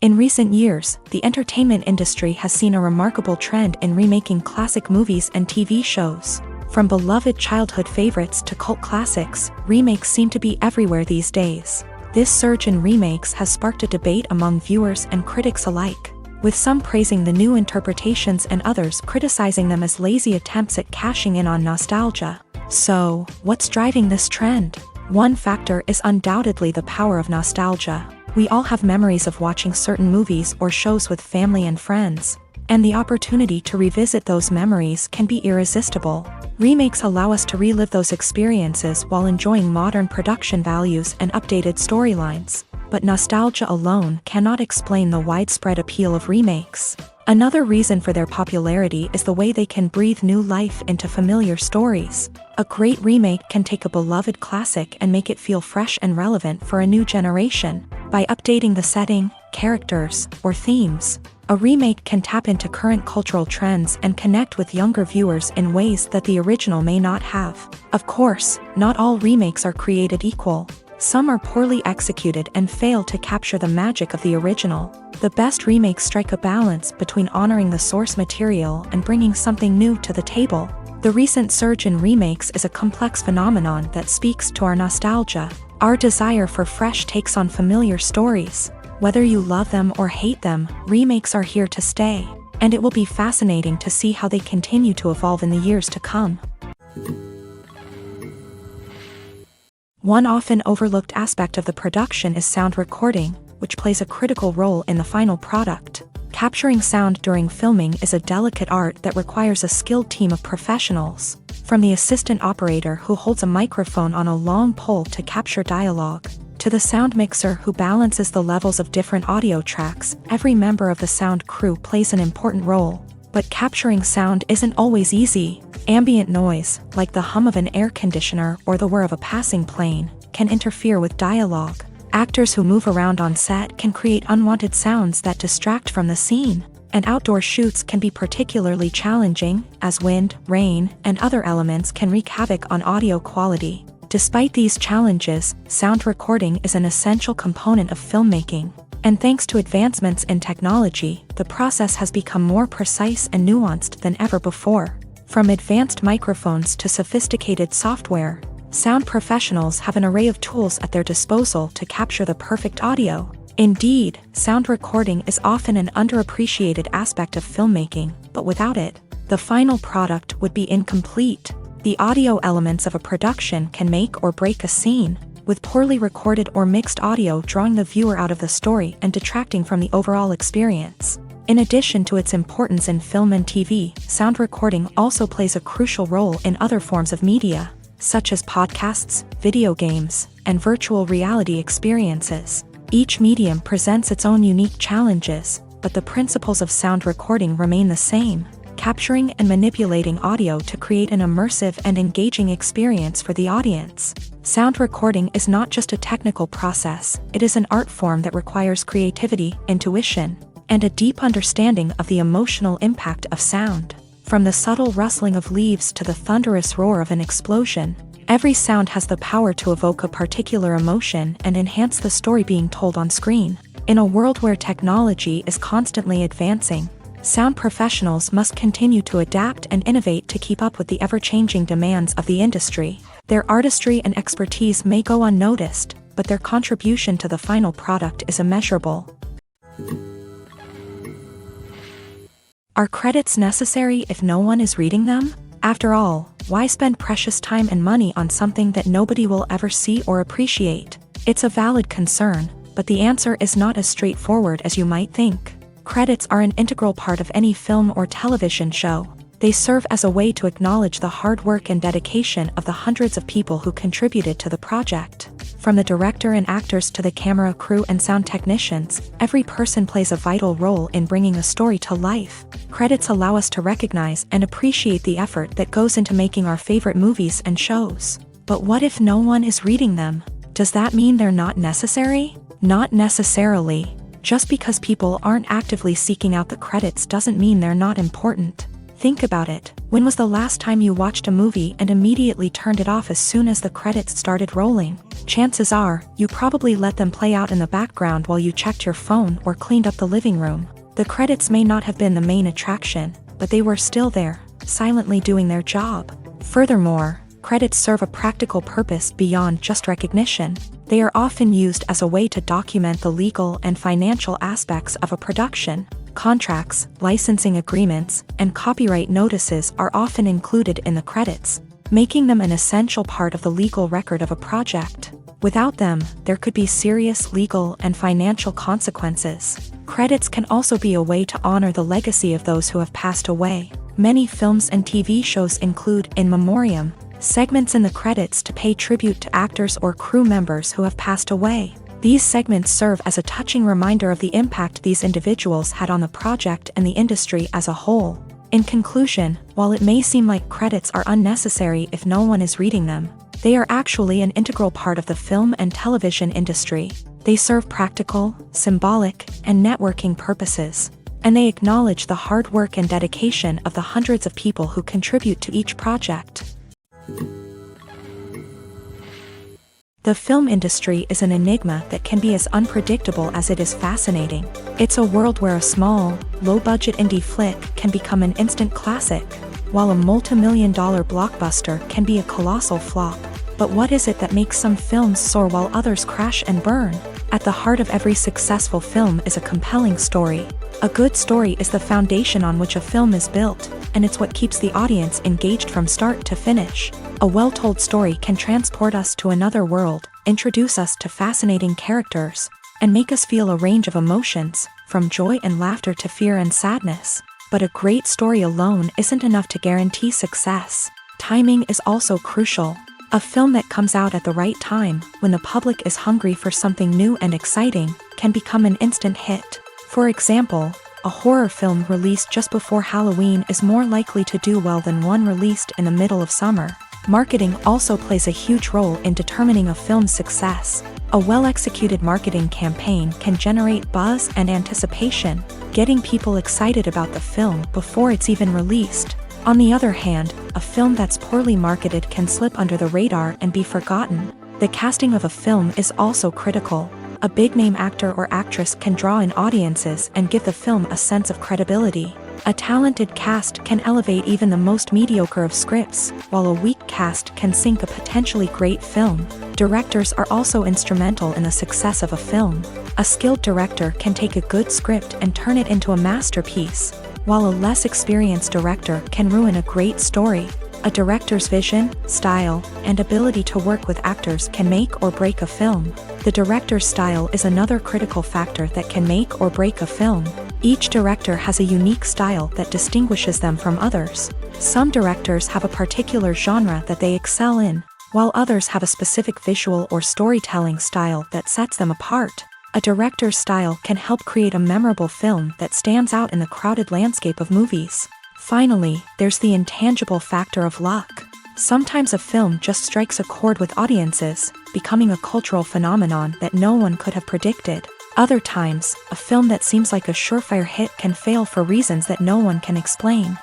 In recent years, the entertainment industry has seen a remarkable trend in remaking classic movies and TV shows. From beloved childhood favorites to cult classics, remakes seem to be everywhere these days. This surge in remakes has sparked a debate among viewers and critics alike, with some praising the new interpretations and others criticizing them as lazy attempts at cashing in on nostalgia. So, what's driving this trend? One factor is undoubtedly the power of nostalgia. We all have memories of watching certain movies or shows with family and friends, and the opportunity to revisit those memories can be irresistible. Remakes allow us to relive those experiences while enjoying modern production values and updated storylines. But nostalgia alone cannot explain the widespread appeal of remakes. Another reason for their popularity is the way they can breathe new life into familiar stories. A great remake can take a beloved classic and make it feel fresh and relevant for a new generation. By updating the setting, characters, or themes, a remake can tap into current cultural trends and connect with younger viewers in ways that the original may not have. Of course, not all remakes are created equal. Some are poorly executed and fail to capture the magic of the original. The best remakes strike a balance between honoring the source material and bringing something new to the table. The recent surge in remakes is a complex phenomenon that speaks to our nostalgia, our desire for fresh takes on familiar stories. Whether you love them or hate them, remakes are here to stay, and it will be fascinating to see how they continue to evolve in the years to come. One often overlooked aspect of the production is sound recording, which plays a critical role in the final product. Capturing sound during filming is a delicate art that requires a skilled team of professionals. From the assistant operator who holds a microphone on a long pole to capture dialogue, to the sound mixer who balances the levels of different audio tracks, every member of the sound crew plays an important role. But capturing sound isn't always easy. Ambient noise, like the hum of an air conditioner or the whir of a passing plane, can interfere with dialogue. Actors who move around on set can create unwanted sounds that distract from the scene. And outdoor shoots can be particularly challenging, as wind, rain, and other elements can wreak havoc on audio quality. Despite these challenges, sound recording is an essential component of filmmaking. And thanks to advancements in technology, the process has become more precise and nuanced than ever before. From advanced microphones to sophisticated software, sound professionals have an array of tools at their disposal to capture the perfect audio. Indeed, sound recording is often an underappreciated aspect of filmmaking, but without it, the final product would be incomplete. The audio elements of a production can make or break a scene, with poorly recorded or mixed audio drawing the viewer out of the story and detracting from the overall experience. In addition to its importance in film and TV, sound recording also plays a crucial role in other forms of media, such as podcasts, video games, and virtual reality experiences. Each medium presents its own unique challenges, but the principles of sound recording remain the same, capturing and manipulating audio to create an immersive and engaging experience for the audience. Sound recording is not just a technical process, it is an art form that requires creativity, intuition, and a deep understanding of the emotional impact of sound. From the subtle rustling of leaves to the thunderous roar of an explosion, Every sound has the power to evoke a particular emotion and enhance the story being told on screen. In a world where technology is constantly advancing, sound professionals must continue to adapt and innovate to keep up with the ever-changing demands of the industry. Their artistry and expertise may go unnoticed, but their contribution to the final product is immeasurable. Are credits necessary if no one is reading them? After all, why spend precious time and money on something that nobody will ever see or appreciate? It's a valid concern, but the answer is not as straightforward as you might think. Credits are an integral part of any film or television show. They serve as a way to acknowledge the hard work and dedication of the hundreds of people who contributed to the project. From the director and actors to the camera crew and sound technicians, every person plays a vital role in bringing a story to life. Credits allow us to recognize and appreciate the effort that goes into making our favorite movies and shows. But what if no one is reading them? Does that mean they're not necessary? Not necessarily. Just because people aren't actively seeking out the credits doesn't mean they're not important. Think about it. When was the last time you watched a movie and immediately turned it off as soon as the credits started rolling? Chances are, you probably let them play out in the background while you checked your phone or cleaned up the living room. The credits may not have been the main attraction, but they were still there, silently doing their job. Furthermore, credits serve a practical purpose beyond just recognition. They are often used as a way to document the legal and financial aspects of a production. Contracts, licensing agreements, and copyright notices are often included in the credits, making them an essential part of the legal record of a project. Without them, there could be serious legal and financial consequences. Credits can also be a way to honor the legacy of those who have passed away. Many films and TV shows include in memoriam segments in the credits to pay tribute to actors or crew members who have passed away. These segments serve as a touching reminder of the impact these individuals had on the project and the industry as a whole. In conclusion, while it may seem like credits are unnecessary if no one is reading them, they are actually an integral part of the film and television industry. They serve practical, symbolic, and networking purposes, and they acknowledge the hard work and dedication of the hundreds of people who contribute to each project. The film industry is an enigma that can be as unpredictable as it is fascinating. It's a world where a small, low-budget indie flick can become an instant classic, while a multi-million-dollar blockbuster can be a colossal flop. But what is it that makes some films soar while others crash and burn? At the heart of every successful film is a compelling story. A good story is the foundation on which a film is built, and it's what keeps the audience engaged from start to finish. A well-told story can transport us to another world, introduce us to fascinating characters, and make us feel a range of emotions, from joy and laughter to fear and sadness. But a great story alone isn't enough to guarantee success. Timing is also crucial. A film that comes out at the right time, when the public is hungry for something new and exciting, can become an instant hit. For example, a horror film released just before Halloween is more likely to do well than one released in the middle of summer. Marketing also plays a huge role in determining a film's success. A well-executed marketing campaign can generate buzz and anticipation, getting people excited about the film before it's even released. On the other hand, a film that's poorly marketed can slip under the radar and be forgotten. The casting of a film is also critical. A big-name actor or actress can draw in audiences and give the film a sense of credibility. A talented cast can elevate even the most mediocre of scripts, while a weak cast can sink a potentially great film. Directors are also instrumental in the success of a film. A skilled director can take a good script and turn it into a masterpiece, while a less experienced director can ruin a great story. A director's vision, style, and ability to work with actors can make or break a film. The director's style is another critical factor that can make or break a film. Each director has a unique style that distinguishes them from others. Some directors have a particular genre that they excel in, while others have a specific visual or storytelling style that sets them apart. A director's style can help create a memorable film that stands out in the crowded landscape of movies. Finally, there's the intangible factor of luck. Sometimes a film just strikes a chord with audiences, becoming a cultural phenomenon that no one could have predicted. Other times, a film that seems like a surefire hit can fail for reasons that no one can explain.